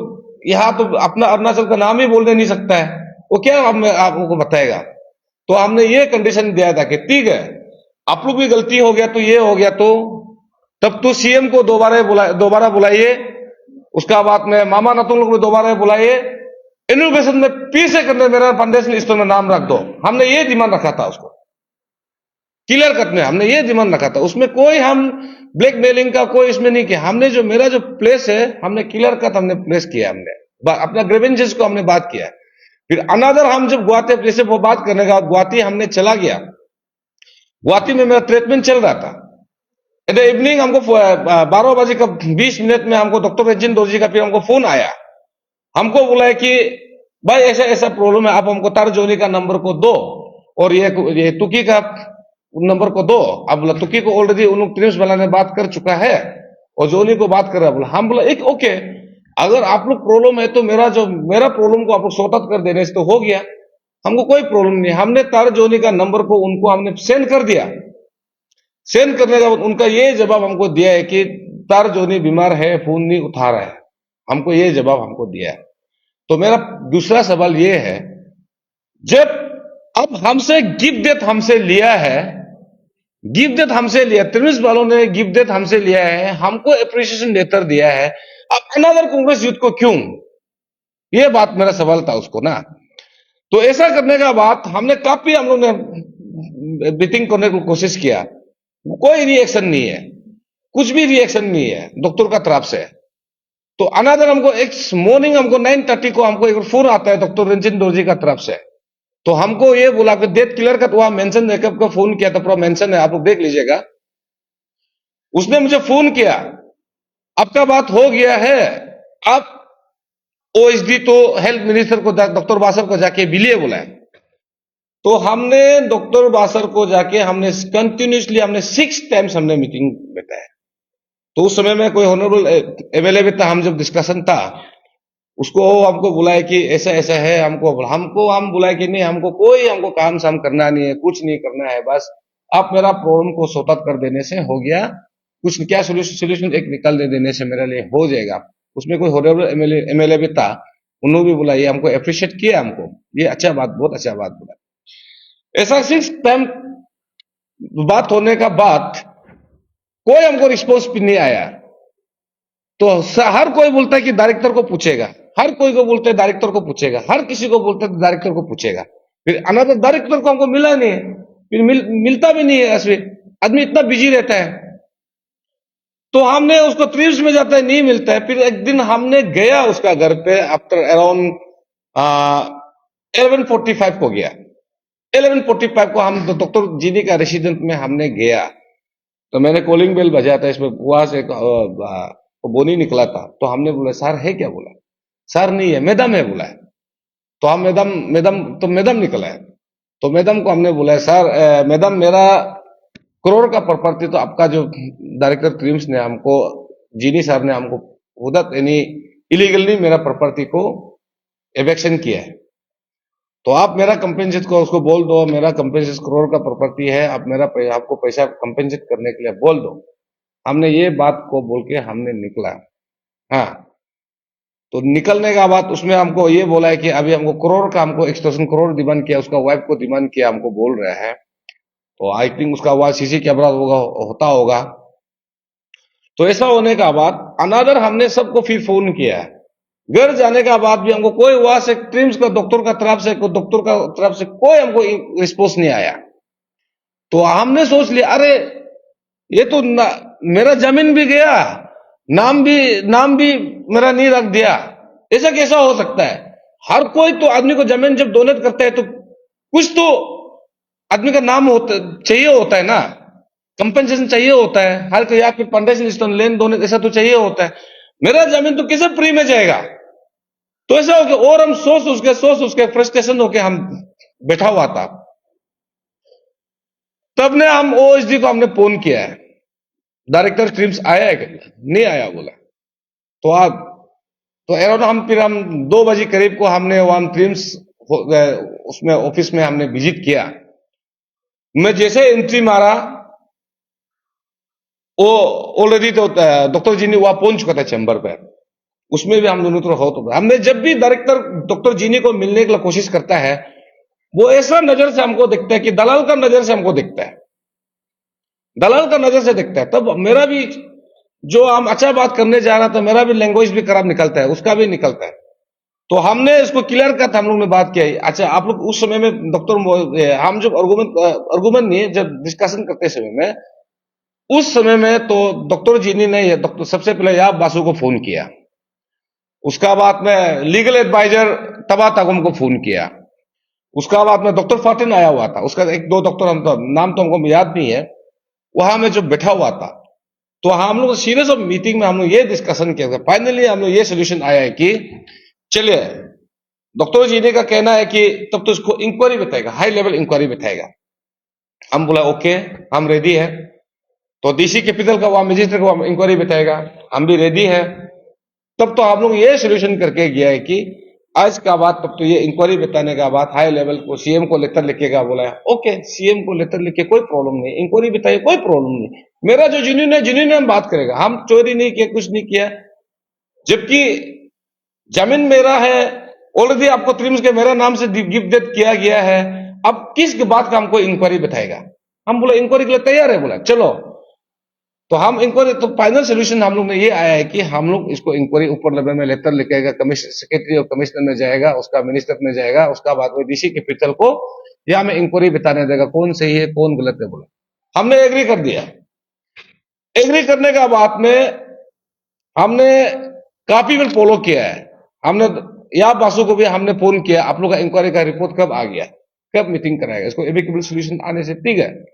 यहाँ तो अपना अरुणाचल का नाम ही बोलने नहीं सकता है, वो क्या आपको बताएगा। तो हमने ये कंडीशन दिया था कि ठीक है, आप लोग भी गलती हो गया तो ये हो गया, तो तब तो सीएम को दोबारा बुलाइए, उसका बाद में मामा नतुल लोग दोबारा बुलाइए, इनोवेशन में फिर से करने मेरा फाउंडेशन स्टोर में नाम रख दो। हमने ये डिमांड रखा था, उसको क्लियर कट में हमने ये डिमांड रखा था, उसमें कोई हम ब्लैकमेलिंग का कोई इसमें नहीं किया। हमने जो मेरा जो प्लेस है, हमने क्लियर कट हमने प्लेस किया, हमने अपना ग्रीवेंसेस को हमने बात किया। फिर अनदर हम जब गुवाहाटी जैसे वो बात करने का गुवाहाटी हमने चला गया, गुवाहाटी में मेरा ट्रीटमेंट चल रहा था। इन द इवनिंग हमको 12 बजे का 20 मिनट में हमको डॉक्टर रंजन दोरजी का फिर हमको फोन आया। हमको बोला है कि भाई ऐसा ऐसा प्रॉब्लम है, आप हमको तर्जनी का नंबर को दो और ये तुकी का नंबर को दो। अब बोला तुकी को ऑलरेडी उन ट्रिम्स वाला ने बात कर चुका है और जोनी को बात कर रहा है। बोला हम बोला एक ओके, अगर आप लोग प्रॉब्लम है तो मेरा प्रॉब्लम को आप लोग सॉर्ट आउट कर देने से तो हो गया, हमको कोई प्रॉब्लम नहीं। हमने तर्जनी का नंबर को उनको हमने सेंड कर दिया। सेंड करने के बाद उनका ये जवाब हमको दिया है कि तर्जनी बीमार है, फोन नहीं उठा रहा है। हमको ये जवाब हमको दिया है। तो मेरा दूसरा सवाल ये है, जब अब हमसे गिफ्ट डेट हमसे लिया है, गिफ्ट डेट हमसे लिया, त्रिविश वालों ने गिफ्ट डेट हमसे लिया है, हमको अप्रिसिएशन लेटर दिया है, अब अनदर कांग्रेस यूथ को क्यों? ये बात मेरा सवाल था उसको ना। तो ऐसा करने का बाद हमने काफी हम लोग ने मीटिंग करने की कोशिश किया, कोई रिएक्शन नहीं है, कुछ भी रिएक्शन नहीं है डॉक्टर का तरफ से। तो अनदर हमको एक मॉर्निंग हमको 9:30 को हमको एक फोन आता है डॉक्टर रंजन दोरजी का तरफ से। तो हमको ये बोला कि डेट क्लियर का, तो वहां मेंशन मेकअप का फोन किया था, पूरा मेंशन है, आप लोग देख लीजिएगा। उसने मुझे फोन किया, आपका बात हो गया है, आप ओएसडी तो हेल्थ मिनिस्टर को डॉक्टर बासर को जाके मिलिए बोला है। तो हमने डॉक्टर बासर को जाके हमने कंटिन्यूसली हमने 6 टाइम्स हमने मीटिंग बैठा है। तो उस समय में कोई ऑनरेबल अवेलेबल था, हम जब डिस्कशन था उसको हमको बुलाया कि ऐसा ऐसा है, हम बुलाए कि नहीं, हमको काम शाम करना नहीं है, कुछ नहीं करना है, बस आप मेरा प्रॉब्लम को सॉर्ट आउट कर देने से हो गया, कुछ क्या सोल्यूशन एक निकाल दे देने से मेरे लिए हो जाएगा। उसमें कोई ऑनरेबल एमएलए भी था, उन्होंने भी बोला, ये हमको अप्रिशिएट किया, हमको ये अच्छा बात, बहुत अच्छा बात बोला। ऐसा 6 टाइम बात होने का बाद कोई हमको रिस्पॉन्स भी नहीं आया। तो हर कोई बोलता है कि डायरेक्टर को पूछेगा, हर कोई को बोलते हैं डायरेक्टर को पूछेगा, हर किसी को बोलते हैं डायरेक्टर को पूछेगा। फिर अनदर डायरेक्टर को हमको मिला नहीं है, फिर मिलता भी नहीं है। ऐसे आदमी इतना बिजी रहता है, तो हमने उसको ट्रिप्स में जाता है, नहीं मिलता है। फिर एक दिन हमने गया उसका घर पे, आफ्टर अराउंड 11:45 को गया। 11:45 को हम डॉक्टर जीनी का रेसिडेंट में हमने गया। तो मैंने कॉलिंग बेल बजाया था, इसमें वहां से बोनी निकला था। तो हमने बोला सर है क्या? बोला सर नहीं है, मैडम है बोला है। तो हम मैडम निकला है। तो मैडम को हमने बोला सर मैडम, मेरा करोड़ का प्रॉपर्टी तो आपका जो डायरेक्टर क्रीम्स ने हमको, जीनी सर ने हमको उदत यानी इलीगली मेरा प्रॉपर्टी को एवेक्शन किया है। तो आप मेरा कंपेंसेट को उसको बोल दो, मेरा कंपेंसेट करोड़ का प्रॉपर्टी है, आप आपको पैसा कंपेंसेट करने के लिए बोल दो। हमने ये बात को बोल के हमने निकला। हाँ, तो निकलने का बाद उसमें हमको ये बोला है कि अभी हमको करोड़ का, हमको एक्सटॉर्शन करोड़ डिमांड किया, उसका वाइफ को डिमांड किया, हमको बोल रहा है। तो आई थिंक उसका वहां सीसी कैमरा होता होगा। तो ऐसा होने का बाद अनदर हमने सबको फिर फोन किया है। घर जाने का बाद भी हमको कोई वहां से ट्रिम्स का डॉक्टर का तरफ से कोई हमको रिस्पॉन्स नहीं आया। तो हमने सोच लिया, अरे ये तो मेरा जमीन भी गया, नाम भी मेरा नहीं रख दिया, ऐसा कैसा हो सकता है? हर कोई तो आदमी को जमीन जब डोनेट करता है तो कुछ तो आदमी का नाम चाहिए होता है ना, कंपेंसेशन चाहिए होता है, हर कोई या फिर फंडेशन लेन डोनेट ऐसा तो चाहिए होता है। मेरा जमीन तो कैसे फ्री में जाएगा? तो ऐसा हो गया, और हम सोच उसके फ्रस्ट्रेशन होके हम बैठा हुआ था। तब ने हम ओएसडी को हमने फोन किया है, डायरेक्टर स्ट्रीम्स आया है क्या? नहीं आया बोला। तो आप तो अराउंड हम 2 बजे करीब को हमने वहां ट्रिम्स उसमें ऑफिस में हमने विजिट किया। मैं जैसे एंट्री मारा, वो ऑलरेडी तो डॉक्टर जी ने वहां पहुंच चुका था चैम्बर पे। उसमें भी हम दोनों तरफ हो, तो हमने जब भी डायरेक्टर डॉक्टर जीनी को मिलने की कोशिश करता है, वो ऐसा नजर से हमको देखता है कि दलाल का नजर से हमको देखता है, दलाल का नजर से देखता है। तब मेरा भी जो हम अच्छा बात करने जा रहा था, मेरा भी लैंग्वेज भी खराब निकलता है, उसका भी निकलता है। तो हमने इसको क्लियर किया था, हम लोग ने बात किया। अच्छा, आप लोग उस समय में डॉक्टर, हम जब आर्गूमेंट नहीं, जब डिस्कशन करते समय में, उस समय में तो डॉक्टर जीनी ने डॉक्टर सबसे पहले याब बासु को फोन किया। उसका बाद में लीगल एडवाइजर तबा तागुम को फोन किया। उसका बाद में डॉक्टर फातिन आया हुआ था, उसका एक दो डॉक्टर हम तो नाम तो हमको याद नहीं है, वहां में जो बैठा हुआ था। तो हम लोग सीरीज ऑफ मीटिंग में हम लोग ये डिस्कशन किया, फाइनली हम लोग ये सोल्यूशन आया है कि चलिए, डॉक्टर जी ने का कहना है कि तब तो इसको इंक्वायरी बताएगा, हाई लेवल इंक्वायरी बताएगा। हम बोला ओके, हम रेडी है। तो डीसी कैपिटल का वहां मजिस्ट्रेट को इंक्वायरी बताएगा, हम भी रेडी है। तब तो हम लोग ये सोल्यूशन करके गया है कि आज का बात, तब तो ये इंक्वायरी बताने का बात हाई लेवल को सीएम को लेटर लिखेगा। बोला है ओके, सीएम को लेटर लिखे कोई प्रॉब्लम नहीं, इंक्वायरी बताइए कोई प्रॉब्लम नहीं। मेरा जो जुनून है, जुनून में हम बात करेगा, हम चोरी नहीं किया, कुछ नहीं किया। जबकि जमीन मेरा है, ऑलरेडी आपको ट्रिम्स के मेरा नाम से गिफ्ट डेट किया गया है। अब किस बात का हमको इंक्वायरी बताएगा? हम बोला इंक्वायरी के लिए तैयार है। बोला चलो, तो हम इंक्वायरी, तो फाइनल सोल्यूशन हम लोग ने ये आया है कि हम लोग इसको इंक्वायरी ऊपर लेवल में लेटर लिखेगा, कमिश्नर सेक्रेटरी और कमिश्नर में जाएगा, उसका मिनिस्टर में जाएगा, उसका बाद में डीसी कैपिटल को या हमें इंक्वायरी बताने देगा कौन सही है कौन गलत है। बोला हमने एग्री कर दिया। एग्री करने का बाद में हमने काफी में फॉलो किया है। हमने या बासु को भी हमने फोन किया, आप लोग का इंक्वायरी का रिपोर्ट कब आ गया, कब मीटिंग कराएगा, इसको एमिकेबल सोल्यूशन आने से ठीक है।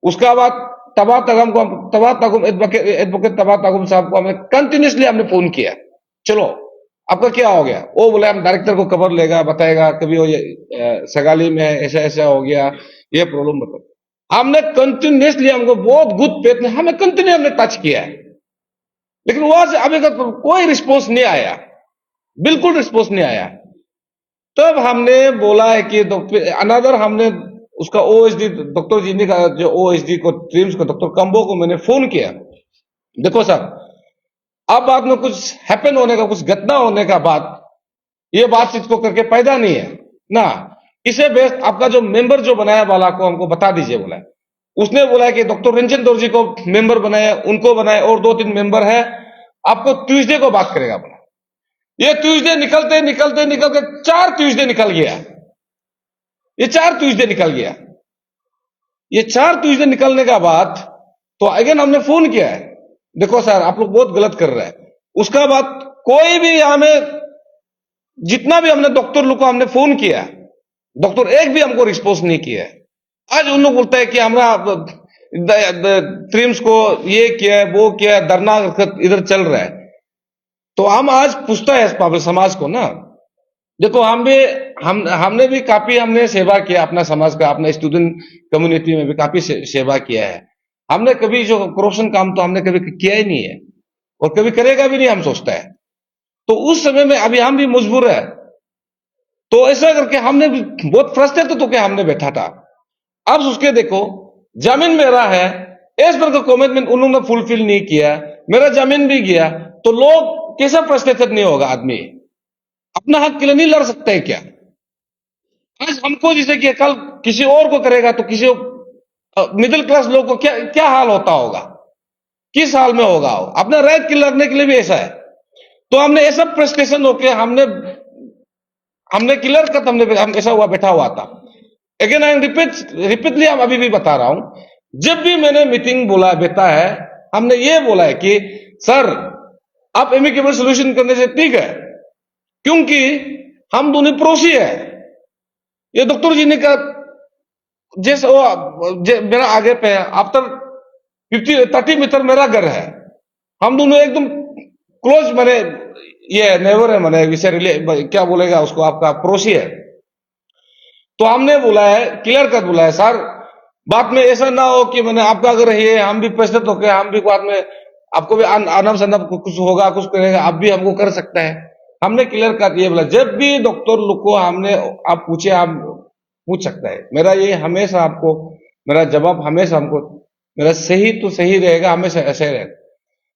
उसका बाद तबा तागुम एडवोकेट तबा तागुम साहब को हमने कंटिन्यूसली हमने फोन किया, चलो आपका क्या हो गया। वो बोले हम डायरेक्टर को खबर लेगा, बताएगा, कभी वो सगाली में ऐसा ऐसा हो गया, ये प्रॉब्लम बताओ। हमने कंटिन्यूसली, हमको बहुत गुड पेट ने हमें कंटिन्यू हमने टच किया है, लेकिन वहां से अभी तक कोई रिस्पॉन्स नहीं आया, बिल्कुल रिस्पॉन्स नहीं आया। तब हमने बोला है कि अनदर, हमने उसका ओएसडी डॉक्टर जी ने का जो ओएसडी को ट्रिम्स को डॉक्टर कंबो को मैंने फोन किया, देखो सर अब बाद में कुछ हैपन होने का, कुछ घटना होने का बाद ये बातचीत को करके फायदा नहीं है ना, इसे बेस्ट आपका जो मेंबर जो बनाया वाला को हमको बता दीजिए। बोला उसने बोला कि डॉक्टर रंजन दौर जी को मेंबर बनाया, उनको बनाया, और 2-3 मेंबर है, आपको ट्यूसडे को बात करेगा। बोला ये ट्यूसडे निकलते निकलते निकलते 4 ट्यूसडे निकल गया, ये 4 ट्यूसडे निकल गया। ये 4 ट्यूसडे निकलने का बाद तो अगेन हमने फोन किया है, देखो सर आप लोग बहुत गलत कर रहे हैं। उसका बाद कोई भी यहां में, जितना भी हमने डॉक्टर लोग को हमने फोन किया, डॉक्टर एक भी हमको रिस्पॉन्स नहीं किया है। आज उन लोग बोलता है कि हमारा ट्रिम्स को ये किया है वो किया है, धरना इधर चल रहा है। तो हम आज पूछता है पब्लिक समाज को ना, देखो हमने भी काफी हमने सेवा किया अपना समाज का, अपने स्टूडेंट कम्युनिटी में भी काफी सेवा किया है। हमने कभी जो करप्शन काम तो हमने कभी किया ही नहीं है, और कभी करेगा भी नहीं, हम सोचता है। तो उस समय में अभी हम भी मजबूर है, तो ऐसा करके हमने बहुत फ्रस्ट्रेटेड होकर हमने बैठा था। अब उसके देखो जमीन मेरा है, एज पर कमिटमेंट उन्होंने फुलफिल नहीं किया, मेरा जमीन भी गया, तो लोग कैसा फ्रस्ट्रेटेड नहीं होगा? आदमी अपना हक के लिए नहीं लड़ सकता है क्या? आज हमको जैसे कि कल किसी और को करेगा तो किसी मिडिल क्लास लोग को क्या क्या हाल होता होगा, किस हाल में होगा? अपना राइट के लड़ने के लिए भी ऐसा है। तो हमने ऐसा फ्रस्ट्रेशन होके हमने क्लियर कट हम ऐसा हुआ बैठा हुआ था। अगेन आई रिपीटली हम अभी भी बता रहा हूं, जब भी मैंने मीटिंग बोला बेटा है, हमने ये बोला है कि सर आप एमिकेबल सोल्यूशन करने से ठीक है, क्योंकि हम दोनों पड़ोसी है। ये डॉक्टर जी ने कहा जैसे मेरा आगे पे है, आफ्टर 30 मीटर मेरा घर है, हम दोनों एकदम क्लोज मैंने ये नेवर है, मैंने विषय क्या बोलेगा उसको, आपका पड़ोसी है। तो हमने बोला है, क्लियर कर बोला है, सर बात में ऐसा ना हो कि मैंने आपका अगर ये हम भी प्रस्तुत होकर हम भी बाद में आपको भी आनम सनम कुछ होगा कुछ करेगा, आप भी हमको कर सकता है। हमने क्लियर कर ये बोला, जब भी डॉक्टर लोग को हमने आप पूछे, आप पूछ सकता है। मेरा ये हमेशा आपको मेरा जवाब हमेशा हमको मेरा सही तो सही रहेगा, हमेशा ऐसे रहेगा।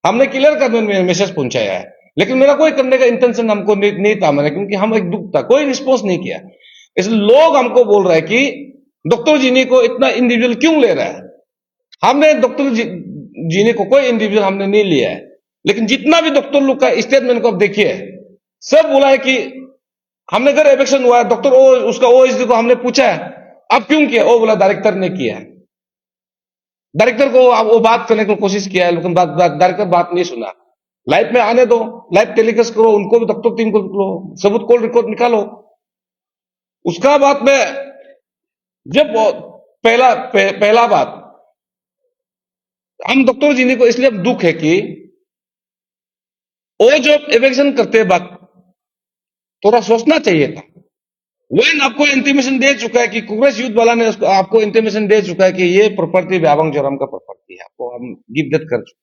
हमने क्लियर कर मैसेज पहुंचाया है, लेकिन मेरा कोई करने का इंटेंशन हमको नहीं था मैंने, क्योंकि हम एक दुख था, कोई रिस्पॉन्स नहीं किया। इसलिए लोग हमको बोल रहे हैं कि डॉक्टर जीनी को इतना इंडिविजुअल क्यों ले रहा है। हमने डॉक्टर जीनी को कोई इंडिविजुअल हमने नहीं लिया है, लेकिन जितना भी डॉक्टर लोग का स्टेटमेंट को आप देखिए, सब बोला है कि हमने अगर इलेक्शन हुआ है, डॉक्टर उसका ओएसडी को हमने पूछा है अब क्यों किया, वो बोला डायरेक्टर ने किया है। डायरेक्टर को वो बात करने की कोशिश किया है, लेकिन डायरेक्टर बात नहीं सुना। लाइव में आने दो, लाइव टेलीकास्ट करो, उनको भी डॉक्टर टीम को लो, सबूत कॉल रिकॉर्ड निकालो। उसका बाद में जब पहला बात हम डॉक्टर जी को इसलिए दुख है कि वो जब इवेक्शन करते वक्त थोड़ा सोचना चाहिए था। वह आपको इंटीमेशन दे चुका है कि कांग्रेस यूथ वाला ने आपको इंटीमेशन दे चुका है कि ये प्रॉपर्टी व्याबंग जोराम का प्रॉपर्टी है, आपको हम गिफ्ट कर चुके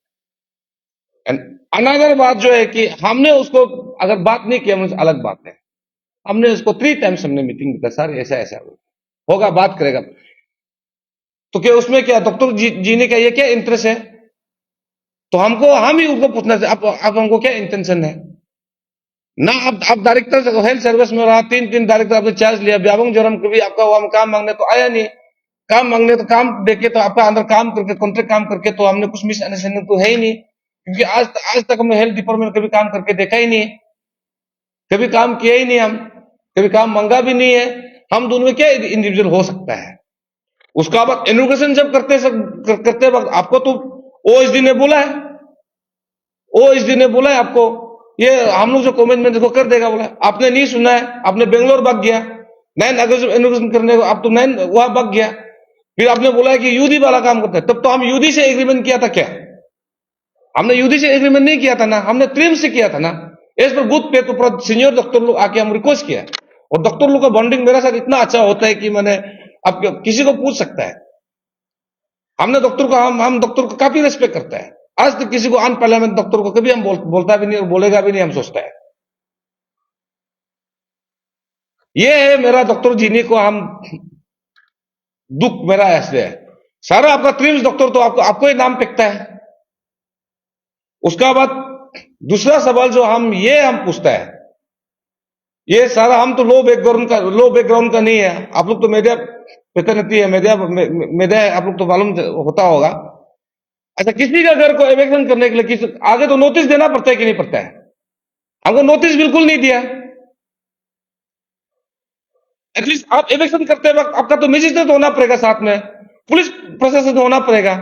हैं। अनदर बात जो है कि हमने उसको अगर बात नहीं किया, मुझे अलग बात है, हमने उसको 3 टाइम्स हमने मीटिंग किया, सर ऐसा ऐसा होगा, बात करेगा। तो क्या उसमें क्या डॉक्टर जी ने क्या ये क्या इंटरेस्ट है? तो हम ही उनको पूछना चाहिए, आप हमको क्या इंटेंशन है ना? आप डायरेक्टर हेल्थ सर्विस में रहा, 3 डायरेक्टर आपने चार्ज लिया, व्यापक जोरम कभी आपका वहां काम मांगने तो आया नहीं, काम मांगने तो काम देके तो आपका अंदर काम करके कॉन्ट्रैक्ट काम करके तो हमने कुछ मिसअंडरस्टैंडिंग तो है ही नहीं, क्योंकि आज तक हमने हेल्थ डिपार्टमेंट कभी काम करके देखा ही नहीं, कभी काम किया ही नहीं, हम कभी काम मांगा भी नहीं है। हम दोनों में क्या इंडिविजुअल हो सकता है? उसका बाद इनोग्रेशन जब करते वक्त आपको तो ओएसडी ने बोला है, ओएसडी ने बोला है आपको ये हम लोग जो कमेंट में देखो कर देगा, बोला आपने नहीं सुना है, आपने बेंगलोर भाग गया 9 अगस्त इनोग्रेशन करने को, आप तो 9 वहां भाग गया, फिर आपने बोला है कि यूडी वाला काम करता है। तब तो हम यूडी से एग्रीमेंट किया था क्या? हमने यूडी से एग्रीमेंट नहीं किया था ना, हमने ट्रिम से किया था ना। एज पर बूथ पे तो सीनियर डॉक्टर लोग आके हम रिक्वेस्ट किया, और डॉक्टर लोग का बॉन्डिंग मेरे साथ इतना अच्छा होता है कि मैंने अब किसी को पूछ सकता है। हमने डॉक्टर को हम डॉक्टर को काफी रेस्पेक्ट करता है, आज तक किसी को अनपार्लियामेंट डॉक्टर को कभी हम बोलता भी नहीं और बोलेगा भी नहीं, हम सोचता है। ये है मेरा डॉक्टर जीनी को हम दुख मेरा ऐसे है। सारा आपका ट्रिम्स डॉक्टर तो आपको ही नाम फेंकता है। उसका बाद दूसरा सवाल जो हम पूछता है, ये सारा हम तो लो बैकग्राउंड का नहीं है, आप लोग तो मीडिया प्रतिनिधि है, मीडिया आप लोग तो मालूम होता होगा। अच्छा, किसी का घर को एविक्शन करने के लिए आगे तो नोटिस देना पड़ता है कि नहीं पड़ता है? हमको नोटिस बिल्कुल नहीं दिया। एटलीस्ट आप एविक्शन करते वक्त आपका तो मजिस्ट्रेट होना पड़ेगा, साथ में पुलिस प्रशासन होना पड़ेगा,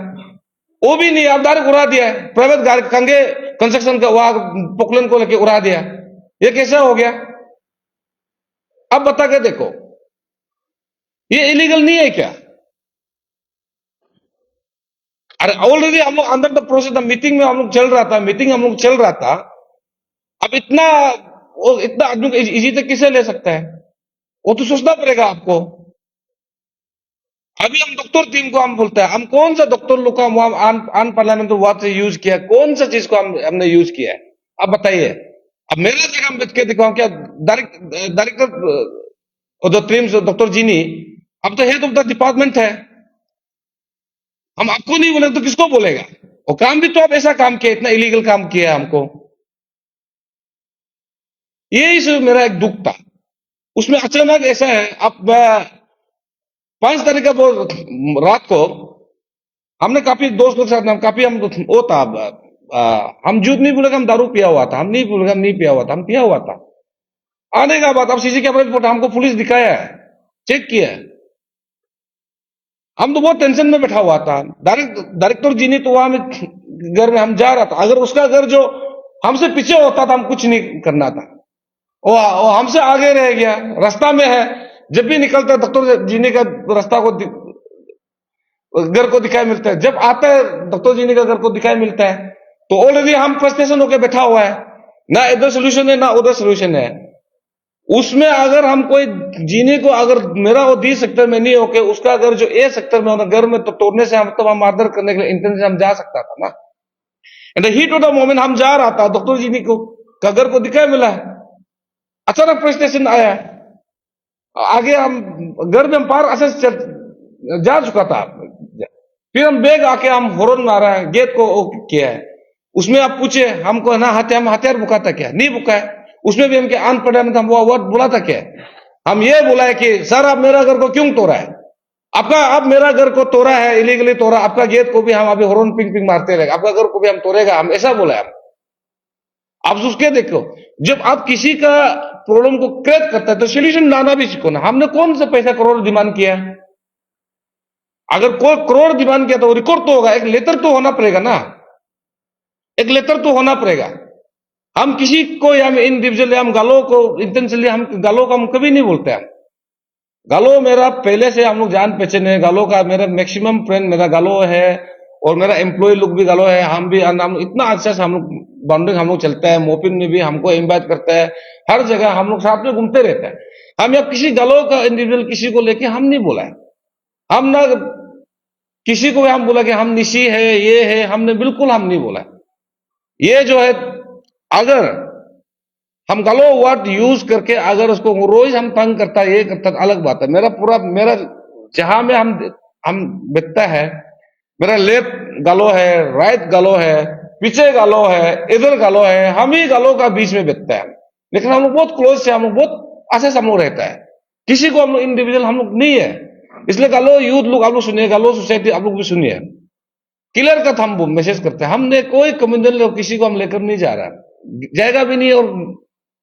वो भी नहीं, आप डायरेक्ट उड़ा दिया है। प्राइवेट कंगे कंस्ट्रक्शन का वहां पोकलन को लेके उड़ा दिया, ये कैसा हो गया? अब बता के देखो, ये इलीगल नहीं है क्या? अरे ऑलरेडी हम लोग अंदर द प्रोसेस, मीटिंग में हम लोग चल रहा था। अब इतना आदमी को इजी तक किसे ले सकता है? वो तो सोचना पड़ेगा आपको। अभी हम डॉक्टर टीम को हम बोलते हैं, हम कौन सा डॉक्टर लोग का अन पार्लियामेंट्री वर्ड से यूज किया, कौन सा चीज को हमने यूज किया है? अब बताइए। अब मेरे जगह हम बैठ के दिखाऊं क्या? डायरेक्टर जो टीम्स डॉक्टर जीनी, अब तो हेड ऑफ द डिपार्टमेंट है, हम आपको नहीं बोले तो किसको बोलेगा? वो काम भी तो आप ऐसा काम किया, इतना इलीगल काम किया हमको। यही सिर्फ मेरा एक दुख था। उसमें अचानक ऐसा है, अब 5 तारीख का वो रात को हमने काफी दोस्त लोग साथ, काफी हम वो था, हम झूठ नहीं बोलेगा, हम दारू पिया हुआ था, हम नहीं बोलेगा हम नहीं पिया हुआ था, हम पिया हुआ था। आने का बाद अब सीसी कैमरा रिपोर्ट हमको पुलिस दिखाया है, चेक किया है। हम तो बहुत टेंशन में बैठा हुआ था। डायरेक्टर जी ने तो वहां में घर में हम जा रहा था, अगर उसका घर जो हमसे पीछे होता था, हम कुछ नहीं करना था। वो हमसे आगे रह गया, रास्ता में है, जब भी निकलता है डॉक्टर जीने का रास्ता को घर को दिखाई मिलता है, जब आता है डॉक्टर जीने का घर को दिखाई मिलता है, तो ऑलरेडी हम फ्रस्ट्रेशन होकर बैठा हुआ है, ना इधर सोल्यूशन है ना उधर सोल्यूशन है। उसमें अगर हम कोई जीने को, अगर मेरा वो डी सेक्टर में नहीं होके उसका अगर जो ए सेक्टर में होना घर में, तो तोड़ने से हम मारधर करने के लिए इंटेंशन हम जा सकता था ना। And the heat of the moment हम जा रहा था, डॉक्टर जीनी को का घर को दिखाई मिला है, अचानक फ्रस्ट्रेशन आया, आगे हम घर में हम पार असेस जा चुका था, फिर हम बैग आके हम हॉर्न मारा है, गेट को किया है। उसमें आप पूछे हमको ना हथियार बुका था क्या? नहीं बुका है। उसमें भी हम क्या अनपढ़ में हम वो वर्ड बोला था क्या? हम ये बोला है कि सर आप मेरा घर को क्यों तोड़ा है? आप मेरा घर को तोड़ा है, इलीगली तोड़ा, आपका गेट को भी हम अभी हॉर्न पिंग पिंग मारते रहेगा, आपका घर को भी हम तोड़ेगा, हम ऐसा बोला है। आप उसके देखो, जब आप किसी का प्रॉब्लम को क्रिएट करता है तो सोल्यूशन लाना भी सीखो ना। हमने कौन सा पैसा करोड़ डिमांड किया? अगर कोई करोड़ डिमांड किया तो रिकॉर्ड तो होगा, एक लेटर तो होना पड़ेगा ना, एक लेटर तो होना पड़ेगा। हम किसी को या इंडिविजुअली हम गालों को इंटेंशनली हम गालों को हम कभी नहीं बोलते हैं। गालो मेरा पहले से हम लोग जान पहचान है। गालो का मेरा मैक्सिमम फ्रेंड मेरा गालो है और मेरा एम्प्लॉय लोग भी गालो है। हम भी हम इतना अच्छा से हम लोग बॉन्डिंग हम लोग चलता है। मोपिन में भी हमको इनवाइट करता है, हर जगह हम लोग साथ में घूमते रहते हैं। हम अब किसी गालो का इंडिविजुअल किसी को लेके हम नहीं बोला है। हम ना किसी को हम बोला कि हम निशी है ये है, हमने बिल्कुल हम नहीं बोला। ये जो है अगर हम गलो वर्ड यूज करके अगर उसको रोज हम तंग करता है ये करता अलग बात है। मेरा पूरा मेरा जहां में हम बिकता है, मेरा लेफ्ट गालो है, राइट गालो है, पीछे गालो है, इधर गालो है, हम ही गालो का बीच में बिकता है। लेकिन हम लोग बहुत क्लोज से हम लोग बहुत अच्छे से हम लोग रहता है। किसी को हम लोग इंडिविजुअल हम लोग नहीं है। इसलिए गालो यूथ लोग आप लोग सुनिए, गालो सोसाइटी आप लोग भी सुनिए, क्लियर कट हम मैसेज करते हैं। हमने कोई कम्युनल किसी को हम लेकर नहीं जा रहा, जाएगा भी नहीं और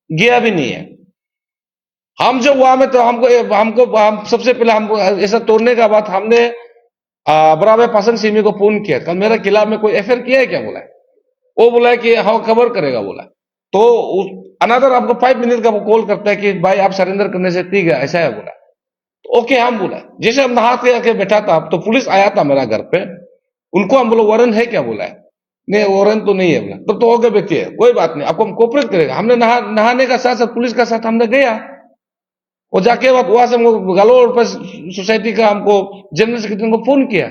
गया भी नहीं है। हम जब वहां में तो हमको हमको हम सबसे पहले हमको ऐसा तोड़ने का बात हमने बराबर पासन सिमी को फोन किया, कल मेरा किला में कोई एफआईआर किया है क्या बोला है। वो बोला है कि हाँ खबर करेगा बोला। तो अनदर आपको 5 मिनट का वो कॉल करता है कि भाई आप सरेंडर करने से ठीक है ऐसा है बोला। तो ओके हम बोला, जैसे हम नहा के आके बैठा था तो पुलिस आया था मेरा घर पे। उनको हम बोला वारंट है क्या बोला है, नहीं वारंट तो नहीं है बोला। तब तो ओके बेटी है कोई बात नहीं आपको हम कोऑपरेट करेगा। हमने नहाने का साथ साथ पुलिस का साथ हमने गया और जाके बाद वहां से हमको गालोर पर सोसाइटी का हमको जनरल सेक्रेटरी को फोन किया,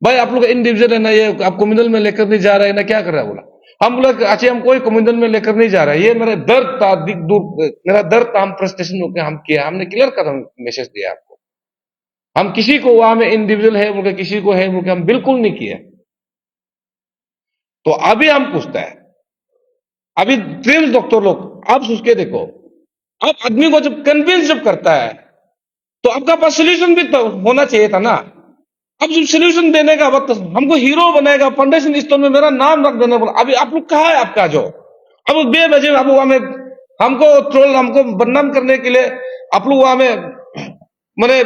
भाई आप लोग इंडिविजुअल है ना, ये आप कम्युनल में लेकर नहीं जा रहे हैं ना, क्या कर रहा है बोला। हम बोला अच्छा हम कोई कम्युनल में लेकर नहीं जा रहे, ये मेरा दर्द था दिख दूर मेरा दर्द था, हम फ्रस्ट्रेशन होकर हम किया, हमने क्लियर कर मैसेज दिया आपको। हम किसी को वहां में इंडिविजुअल है बोल के किसी को है बोल के हम बिल्कुल नहीं किया। तो अभी हम पूछता है, अभी ट्रिम्स डॉक्टर लोग आप सोच के देखो, अब आदमी को जब कन्विंस जब करता है तो आपका पास सोल्यूशन भी तो होना चाहिए था ना। अब जब सोल्यूशन देने का वक्त हमको हीरो बनेगा, फाउंडेशन स्टोन में मेरा नाम रख देने बोला। अभी आप लोग कहा है आपका जो अब बेवजह आप लोग हमें हमको ट्रोल हमको बदनाम करने के लिए आप लोग वहां में मैंने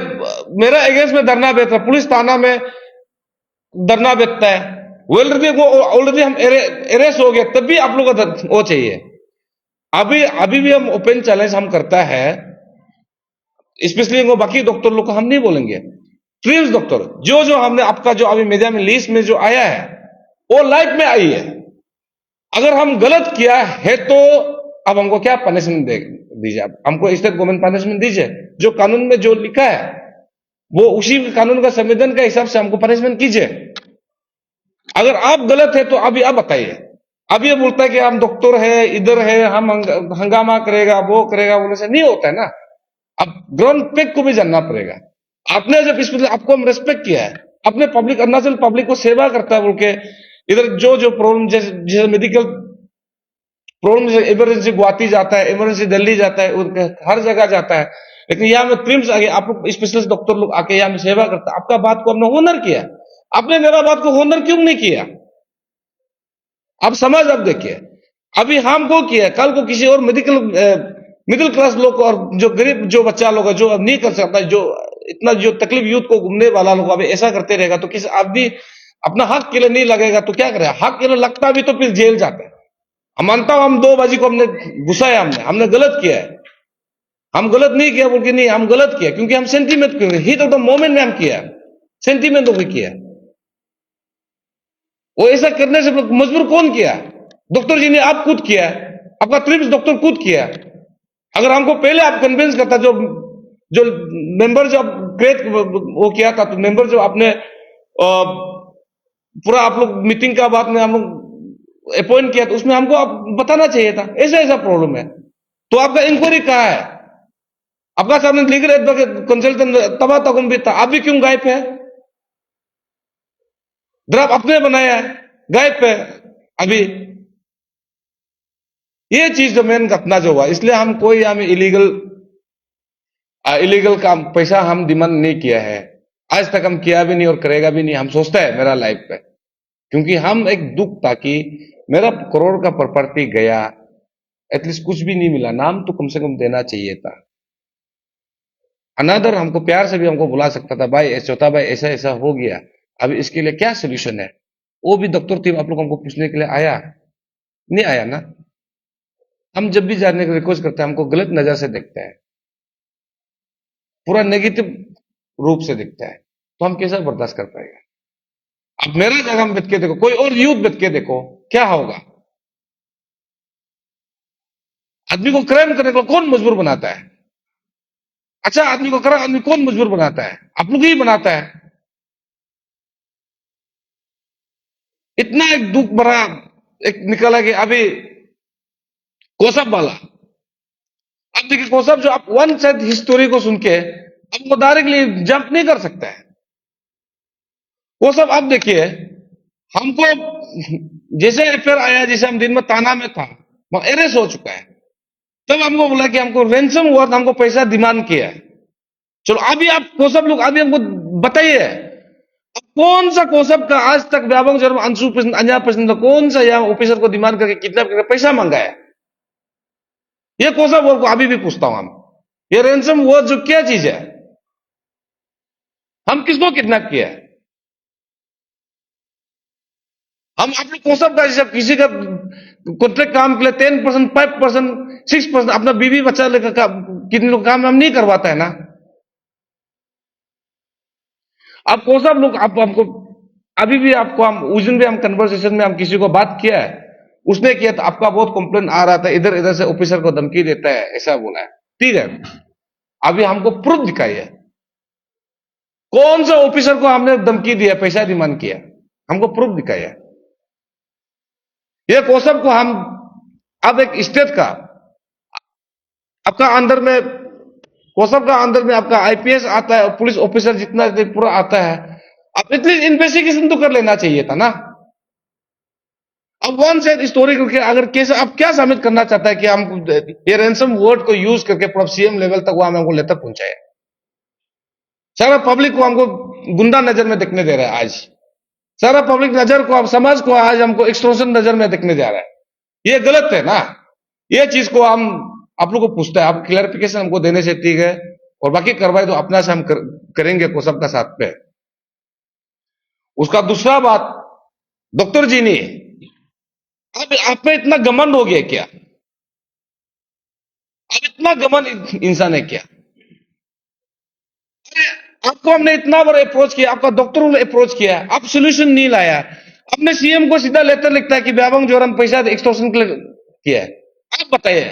मेरा अगेंस्ट में धरना बेचता है, पुलिस थाना में धरना बेचता है। ऑलरेडी हम एरेस्ट हो गए तब भी आप लोग का वो चाहिए। अभी अभी भी हम ओपन चैलेंज हम करता है, स्पेशली वो बाकी डॉक्टर लोग को हम नहीं बोलेंगे। ट्रिम्स डॉक्टर जो जो हमने आपका जो अभी मीडिया में लिस्ट में जो आया है वो लाइफ में आई है। अगर हम गलत किया है तो अब हमको क्या पनिशमेंट दीजिए, आप हमको स्टेट गवर्नमेंट पनिशमेंट दीजिए, जो कानून में जो लिखा है वो उसी कानून का संविधान का हिसाब से हमको पनिशमेंट कीजिए। अगर आप गलत है तो अभी आप बताइए। अब ये बोलता है कि हम डॉक्टर है इधर है हम हंगामा करेगा वो करेगा, बोलने से नहीं होता है ना। अब ग्राउंड पेक को भी जानना पड़ेगा। आपने जब इस आपको हम रेस्पेक्ट किया है, अपने पब्लिक अरुणाचल पब्लिक को सेवा करता है बोल के इधर जो जो प्रॉब्लम जैसे मेडिकल प्रॉब्लम, इमरजेंसी गुवाहाटी जाता है, इमरजेंसी दिल्ली जाता है, हर जगह जाता है। लेकिन यहाँ में ट्रिम्स आगे आप लोग स्पेशलिस्ट डॉक्टर लोग आके यहाँ में सेवा करता है। आपका बात को हमने होनर किया, आपने मेरा बात को होनर क्यों नहीं किया। आप समझ अब देखिए, अभी हमको किया कल को किसी और मेडिकल मिडिल क्लास लोग को और जो गरीब जो बच्चा लोग है जो नहीं कर सकता, जो इतना जो तकलीफ यूथ को घूमने वाला लोग अभी ऐसा करते रहेगा तो किसी आदमी अपना हक के लिए नहीं लगेगा तो क्या करेगा। हक के लिए लगता भी तो फिर जेल जाते हैं। हम मानता हूं हम 2 बाजी को हमने घुसाया, हमने गलत किया है। हम गलत नहीं किया बोल के नहीं, हम गलत किया क्योंकि हम सेंटीमेंट क्यों हिट ऑफ द मोमेंट में हम किया, सेंटीमेंट होकर किया। वो ऐसा करने से मजबूर कौन किया, डॉक्टर जी ने आप खुद किया, आपका ट्रिप्स डॉक्टर खुद किया। अगर हमको पहले आप कन्विंस करता, जो जो मेंबर जो क्रिएट वो किया था, तो मेंबर जो आपने पूरा आप लोग मीटिंग का बाद में हम लोग अपॉइंट किया तो उसमें हमको आप बताना चाहिए था ऐसा ऐसा प्रॉब्लम है। तो आपका इंक्वायरी कहाँ है, आपका सामने लीगल एडवोकेट कंसल्टेंट तबा तकुम भी था, आप भी क्यों गायब है। ड्राफ्ट आपने बनाया है, गायब है अभी। ये चीज जो मेन घटना जो हुआ, इसलिए हम कोई हमें इलीगल काम पैसा हम डिमांड नहीं किया है, आज तक हम किया भी नहीं और करेगा भी नहीं। हम सोचते हैं मेरा लाइफ पे, क्योंकि हम एक दुख था कि मेरा करोड़ का प्रॉपर्टी गया, एटलीस्ट कुछ भी नहीं मिला, नाम तो कम से कम देना चाहिए था। अनादर हमको प्यार से भी हमको बुला सकता था, भाई चौथा भाई ऐसा ऐसा हो गया, अब इसके लिए क्या सोल्यूशन है। वो भी डॉक्टर टीम आप लोग हमको पूछने के लिए आया नहीं आया ना। हम जब भी जानने की रिक्वेस्ट करते हैं हमको गलत नजर से देखते हैं, पूरा नेगेटिव रूप से दिखता है, तो हम कैसे बर्दाश्त कर पाएंगे? अब मेरे जगह में बैठ के देखो, कोई और यूथ बैठ के देखो, क्या होगा? आदमी को क्राइम करने को कौन मजबूर बनाता है? अच्छा, आदमी को करा, आदमी कौन मजबूर बनाता है? आप लोग ही बनाता है। इतना एक दुख भरा एक निकला कि अभी कोसब वाला, अब देखिए कोसब जो आप वन साइड हिस्टोरी को सुन के अब वो डायरेक्टली जंप नहीं कर सकता है। वो सब अब देखिए, हमको जैसे एफआईआर आया, जैसे हम दिन में ताना में था, वो अरेस्ट हो चुका है, तब हमको बोला कि हमको रैंसम हुआ, हमको पैसा डिमांड किया है। चलो अभी आप कोसब लोग अभी हमको बताइए, अब कौन सा कोसब का आज तक व्यापक जरूर अंशु अन्या प्रश्न कौन सा यहाँ ऑफिसर को डिमांड करके किडनैप करके पैसा मांगा है? ये कोसब को अभी भी पूछता हूं हम, ये रैंसम हुआ जो क्या चीज है? हम किसको किडनैप किया है? हम आप लोग कोसब का जैसे किसी का कॉन्ट्रैक्ट काम के लिए 10%, 5%, 6% अपना बीवी बच्चा लेकर कितने लोग काम हम नहीं करवाता है ना? आप कोसब लोग आप हमको अभी भी आपको हम उस दिन भी हम कन्वर्सेशन में हम किसी को बात किया है, उसने किया तो आपका बहुत कंप्लेन आ रहा था, इधर इधर से ऑफिसर को धमकी देता है, ऐसा बोला है। ठीक है, अभी हमको प्रूफ दिखाइए, कौन सा ऑफिसर को हमने धमकी दिया, पैसा डिमांड किया, हमको प्रूफ दिखाइए। ये कोसब को हम अब एक स्टेट का आपका अंदर में, कोसब का अंदर में आपका आईपीएस आता है और पुलिस ऑफिसर जितना पूरा आता है, अब इतनी इन्वेस्टिगेशन तो कर लेना चाहिए था ना। अब वन साइड स्टोरी करके अगर कैसे अब क्या साबित करना चाहता है कि हम ये रैंसम वर्ड को यूज करके पूरा सीएम लेवल तक वो हमको लेटर पहुंचाया, सारा पब्लिक को हमको गुंडा नजर में देखने दे रहा है। आज सारा पब्लिक नजर को, अब समाज को आज हमको एक्सटॉर्शन नजर में देखने जा रहा है। ये गलत है ना। ये चीज को हम आप लोग को पूछता है, आप क्लैरिफिकेशन हमको देने से ठीक है, और बाकी कार्रवाई तो अपना से हम करेंगे को सबका साथ पे। उसका दूसरा बात, डॉक्टर जी ने अब आप पे इतना घमंड हो गया क्या? अब इतना घमंड इंसान है क्या? अरे आपको हमने इतना बड़ा अप्रोच किया, आपका डॉक्टरों ने अप्रोच किया, आप सोल्यूशन नहीं लाया। अपने सीएम को सीधा लेटर लिखता है कि व्यापक जोरम पैसा एक्सटॉर्शन के लिए किया है। आप बताइए,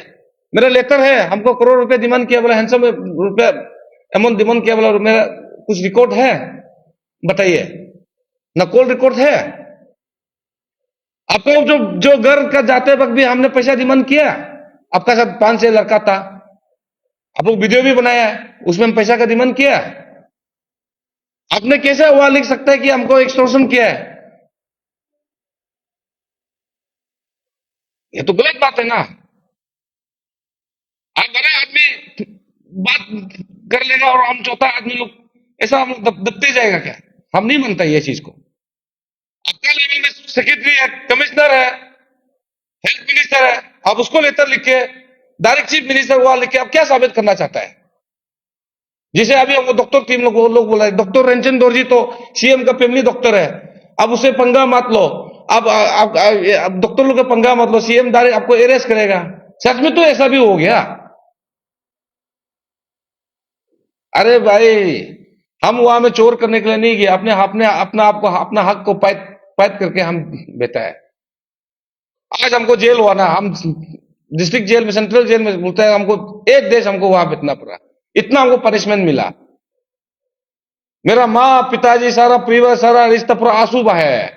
मेरा लेटर है, हमको करोड़ रुपए डिमांड किया बोला, हैंडसम रुपए अमाउंट डिमांड किया बोला, मेरा कुछ रिकॉर्ड है? बताइए ना, कॉल रिकॉर्ड है? आपको जो जो घर का जाते वक्त भी हमने पैसा डिमांड किया, आपका साथ 5-6 लड़का था, आप लोग वीडियो भी बनाया है, उसमें हम पैसा का डिमांड किया। आपने कैसे हुआ लिख सकता है कि हमको एक्सटॉर्शन किया है? ये तो गलत बात है ना। आप बड़े आदमी बात कर लेगा और हम चौथा आदमी लोग ऐसा हम दबते जाएगा क्या? हम नहीं मानता ये चीज को। आपका लेवल में सेक्रेटरी है, कमिश्नर है, हेल्थ मिनिस्टर है, आप उसको लेटर लिख के डायरेक्ट चीफ मिनिस्टर हुआ लिख के आप क्या साबित करना चाहता है? जैसे अभी हमको डॉक्टर टीम लोग बोला है, डॉक्टर रंजन दोरजी तो सीएम का फैमिली डॉक्टर है, अब उसे पंगा मत लो। अब डॉक्टर लोग का पंगा मत लो, सीएम डायरेक्ट आपको अरेस्ट करेगा। सच में तो ऐसा भी हो गया। अरे भाई, हम वहां में चोर करने के लिए नहीं गए, अपने अपने अपना आपको अपना हक को पैद पैद करके हम बेटा है। आज हमको जेल हुआ ना, हम डिस्ट्रिक्ट जेल में, सेंट्रल जेल में बोलते हैं, हमको एक देश हमको वहां बेचना पड़ा, इतना हमको पनिशमेंट मिला। मेरा माँ पिताजी सारा परिवार सारा रिश्ता पूरा आंसू बहाया है।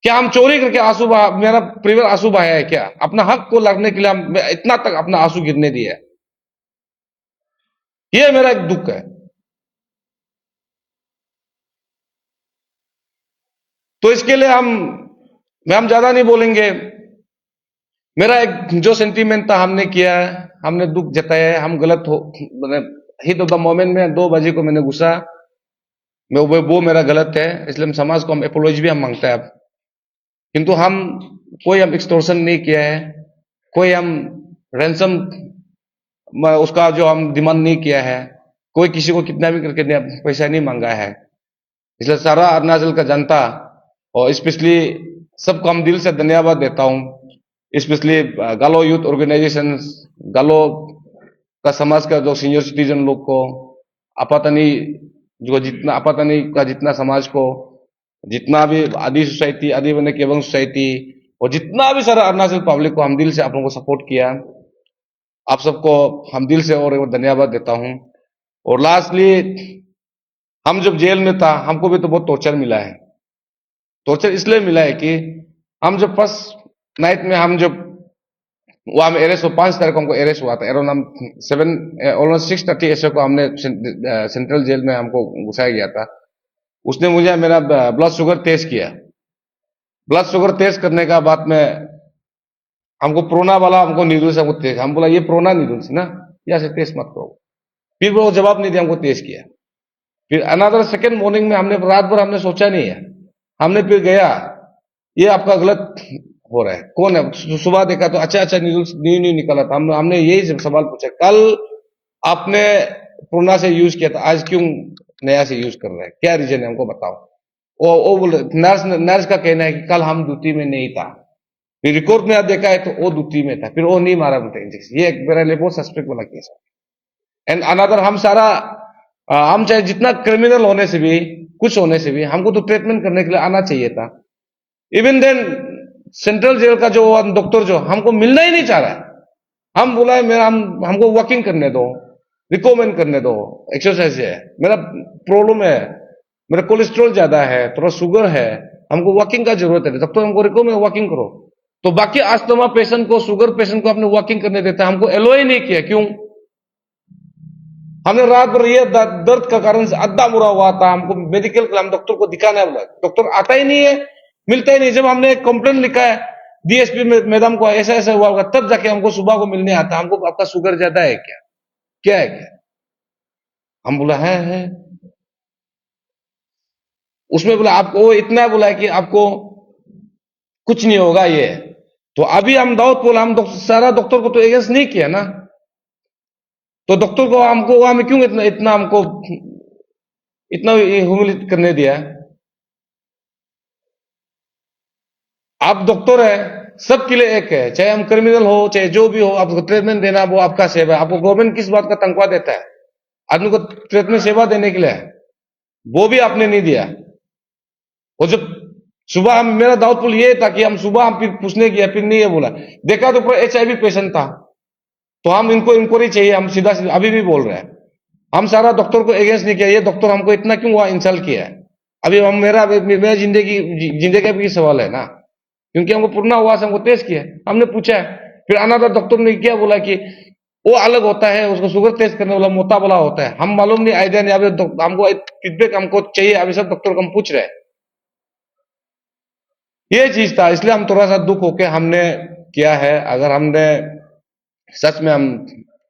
क्या हम चोरी करके आंसू बहा, मेरा परिवार आंसू बहाया है क्या? अपना हक को लगने के लिए हम इतना तक अपना आंसू गिरने दिया है। ये मेरा एक दुख है। तो इसके लिए हम ज्यादा नहीं बोलेंगे। मेरा एक जो सेंटीमेंट था हमने किया है, हमने दुख जताया है, हम गलत हो मैंने हिट ऑफ द मोमेंट में 2 बजे को मैंने गुस्सा, मैं वो मेरा गलत है, इसलिए हम समाज को हम अपोलॉजी भी हम मांगते हैं अब। किंतु कोई हम एक्सटॉर्शन नहीं किया है, कोई हम रैंसम उसका जो हम डिमांड नहीं किया है, कोई किसी को कितना भी करके पैसा नहीं मांगा है। इसलिए सारा अरुणाचल का जनता और स्पेशली सबको हम दिल से धन्यवाद देता हूं स्पेशली गालो यूथ ऑर्गेनाइजेशन, गालो का समाज का जो सीनियर सिटीजन लोग को, आपातनी जो जितना आपातनी का जितना समाज को, जितना भी आदि सोसाइटी, आदि बने केवल सोसाइटी, और जितना भी सारा अरुणाचल पब्लिक को हम दिल से आप लोगों को सपोर्ट किया, आप सबको हम दिल से और एक बार धन्यवाद देता हूं। और लास्टली, हम जब जेल में था हमको भी तो बहुत टॉर्चर मिला है। टॉर्चर इसलिए मिला है कि हम जब फर्स्ट नाइट में हम जब वहां में अरेस्ट हो, 5 तारीख को हमको अरेस्ट हुआ था, अराउंड हम 6:30 ऐसे को हमने सेंट्रल जेल में हमको घुसाया गया था। उसने मुझे मेरा ब्लड शुगर टेस्ट किया। ब्लड शुगर टेस्ट करने का बाद में हमको प्रोना वाला हमको नीडल्स हमको टेस्ट, हम बोला ये प्रोना नीडल्स ना, यहाँ से टेस्ट मत करो। फिर वो जवाब नहीं दिया, हमको टेस्ट किया। फिर अनदर सेकेंड मॉर्निंग में हमने रात भर हमने सोचा नहीं है, हमने फिर गया, ये आपका गलत हो रहा है, कौन है? सुबह देखा तो अच्छा अच्छा न्यूज न्यू न्यू निकला था। हमने यही सवाल पूछा, कल आपने पूर्णा से यूज किया था, आज क्यों नया से यूज कर रहे हैं, क्या रीजन है हमको बताओ। वो बोले, नर्स नर्स का कहना है कि कल हम ड्यूटी में नहीं था। फिर रिकॉर्ड में आप देखा है तो वो ड्यूटी में था, फिर वो नहीं मारा बोलते इंजेक्शन। ये मेरे लिए बहुत सस्पेक्ट वाला केस है। एंड अनदर, हम सारा हम चाहे जितना क्रिमिनल होने से भी, कुछ होने से भी, हमको तो ट्रीटमेंट करने के लिए आना चाहिए था। इवन देन सेंट्रल जेल का जो डॉक्टर जो हमको मिलना ही नहीं चाह रहा है। हम बोला है मेरा हमको वॉकिंग करने दो, रिकमेंड करने दो, एक्सरसाइज है, मेरा प्रॉब्लम है, मेरा कोलेस्ट्रॉल ज्यादा है, थोड़ा शुगर है, हमको वॉकिंग का जरूरत है, तब तो हमको रिकमेंड वॉकिंग करो। तो बाकी अस्थमा पेशेंट को, शुगर पेशेंट को आपने वॉकिंग करने देता, हमको एलो ही नहीं किया, क्यों? हमने रात भर ये दर्द का कारण से अद्धा बुरा हुआ था, हमको मेडिकल हम डॉक्टर को दिखाना है, बोला डॉक्टर आता ही नहीं है, मिलता ही नहीं। जब हमने कंप्लेंट लिखा है डीएसपी मैडम को, ऐसा ऐसा हुआ होगा, तब जाके हमको सुबह को मिलने आता, हमको आपका शुगर ज्यादा है क्या, क्या है क्या? हम बोला है। उसमें बोला आपको इतना बोला है कि आपको कुछ नहीं होगा ये। तो अभी हम दाऊद बोला, हम सारा डॉक्टर को तो एगेंस्ट नहीं किया ना, तो डॉक्टर को हमको वहां में क्यों इतना इतना हमको इतना ह्यूमिलेट करने दिया? आप डॉक्टर है, सबके लिए एक है, चाहे हम क्रिमिनल हो चाहे जो भी हो, आपको ट्रीटमेंट देना वो आपका सेवा है। आपको गवर्नमेंट किस बात का तनख्वाह देता है? आदमी को ट्रीटमेंट सेवा देने के लिए है, वो भी आपने नहीं दिया। और जब सुबह हम, मेरा दाऊदपुर ये था कि हम सुबह हम फिर पूछने गया, फिर नहीं है बोला, देखा तो पूरा HIV पेशेंट था। तो हम इनको इंक्वायरी चाहिए, हम सीधा सीधा अभी भी बोल रहे हैं, हम सारा डॉक्टर को अगेंस्ट नहीं किया, ये डॉक्टर हमको इतना क्यों हुआ इंसल्ट किया है। अभी हम मेरा जिंदगी का भी सवाल है ना, क्योंकि हमको पूर्णा हुआ से हमको टेस्ट किया, हमने पूछा है। फिर अनादर डॉक्टर ने क्या बोला कि वो अलग होता है, उसको शुगर टेस्ट करने वाला मोटा वाला होता है। हम मालूम नहीं, आइडिया नहीं, अभी हमको फीडबैक हमको चाहिए, अभी सब डॉक्टर को हम पूछ रहे हैं। ये चीज था, इसलिए हम थोड़ा सा दुख होके हमने किया है। अगर हमने सच में हम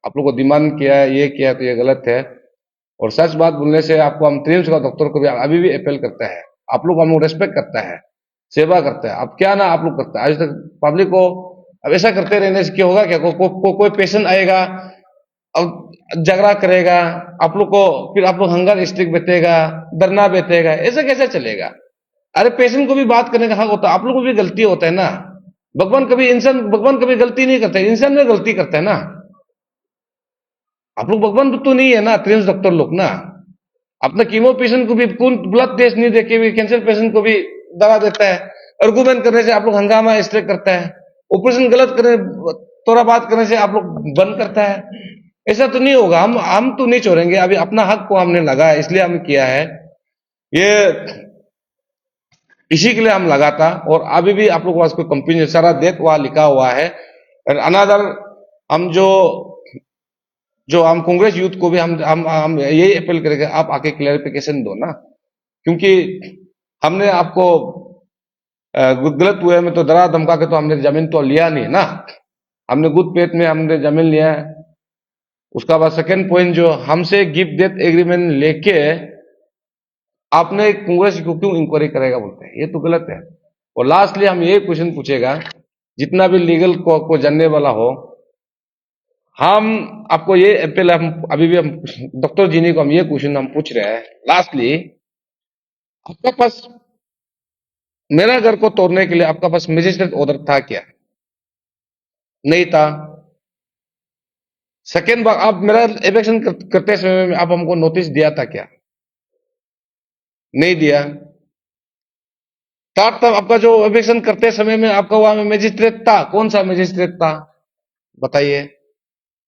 आप लोग को डिमांड किया है, ये किया, तो ये गलत है। और सच बात बोलने से आपको हम ट्रिम्स का डॉक्टर को भी अभी भी अपील करते हैं, आप लोग हम लोग रेस्पेक्ट करता है, सेवा करते हैं, अब क्या ना आप लोग करते हैं आज तक पब्लिक को। अब ऐसा करते रहने से क्या होगा? क्या कोई पेशेंट आएगा अब झगड़ा करेगा, आप लोग को फिर आप लोग हंगर स्ट्रिक बैठेगा, धरना बैठेगा, ऐसा कैसे चलेगा? अरे पेशेंट को भी बात करने का हक होता है, आप लोग को भी गलती होता है ना। भगवान कभी गलती नहीं करते, इंसान में गलती करता है ना। आप लोग भगवान तो नहीं है ना, ट्रेंस डॉक्टर लोग ना। अपना कीमो पेशेंट को भी कौन ब्लड टेस्ट नहीं देके भी कैंसर पेशेंट को भी दवा देता है। आर्गुमेंट करने से आप लोग हंगामा स्ट्राइक करता है, ऑपरेशन गलत करने, थोड़ा बात करने से आप लोग बंद करता है। ऐसा तो नहीं होगा, हम तो नहीं छोड़ेंगे। अभी अपना हक को हमने लगा है, इसलिए हम किया है ये, इसी के लिए हम लगा था। और अभी भी आप लोग के पास कोई कंपनी सारा डेट वहां लिखा हुआ है। अनदर, हम जो हम कांग्रेस यूथ को भी हम यही अपील करेंगे, आप आके क्लैरिफिकेशन दो ना, क्योंकि हमने आपको गलत हुए में तो डरा धमका के तो हमने जमीन तो लिया नहीं ना, हमने गुड पेट में हमने जमीन लिया है। उसका बाद सेकंड पॉइंट, जो हमसे गिफ्ट डेथ एग्रीमेंट लेके आपने कांग्रेस को क्यों इंक्वायरी करेगा बोलते हैं, ये तो गलत है। और लास्टली हम ये क्वेश्चन पूछेगा, जितना भी लीगल को जानने वाला हो, हम आपको ये अपील, हम अभी भी हम डॉक्टर जीनी को हम ये क्वेश्चन हम पूछ रहे हैं लास्टली, आपका पास मेरा घर को तोड़ने के लिए आपका पास मजिस्ट्रेट ऑर्डर था क्या? नहीं था। सेकेंड बार आप मेरा इलेक्शन करते समय में आप हमको नोटिस दिया था क्या? नहीं दिया। थर्ड टाइम आपका जो इलेक्शन करते समय में आपका वहां में मजिस्ट्रेट था, कौन सा मजिस्ट्रेट था बताइए?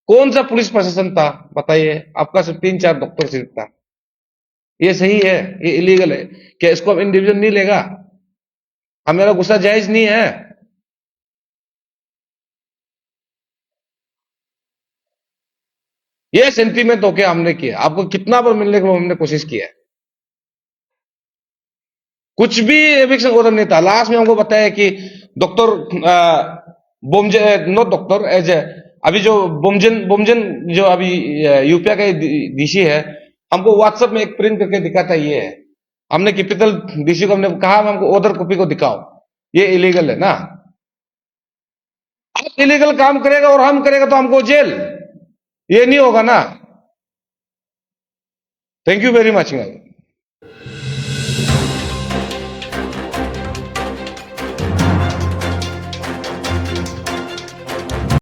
कौन सा पुलिस प्रशासन था बताइए? आपका सिर्फ 3-4 डॉक्टर सिर्फ था। ये सही है? ये इलीगल है? क्या इसको अब इंडिविजुअल नहीं लेगा? अब मेरा गुस्सा जायज नहीं है? ये सेंटीमेंट होके हमने किया, आपको कितना बार मिलने को हमने कोशिश किया है, कुछ भी एविक्शन ऑर्डर नहीं था। लास्ट में हमको बताया कि doctor Bomje, not doctor as a, अभी जो बोमजन बोमजन जो अभी यूपीआ का डीसी है, हमको व्हाट्सएप में एक प्रिंट करके दिखाता ये है। हमने कैपिटल डीसी को हमने कहा हमको ऑर्डर कॉपी को दिखाओ, ये इलीगल है ना? आप इलीगल काम करेगा और हम करेगा तो हमको जेल, ये नहीं होगा ना। Thank you very much.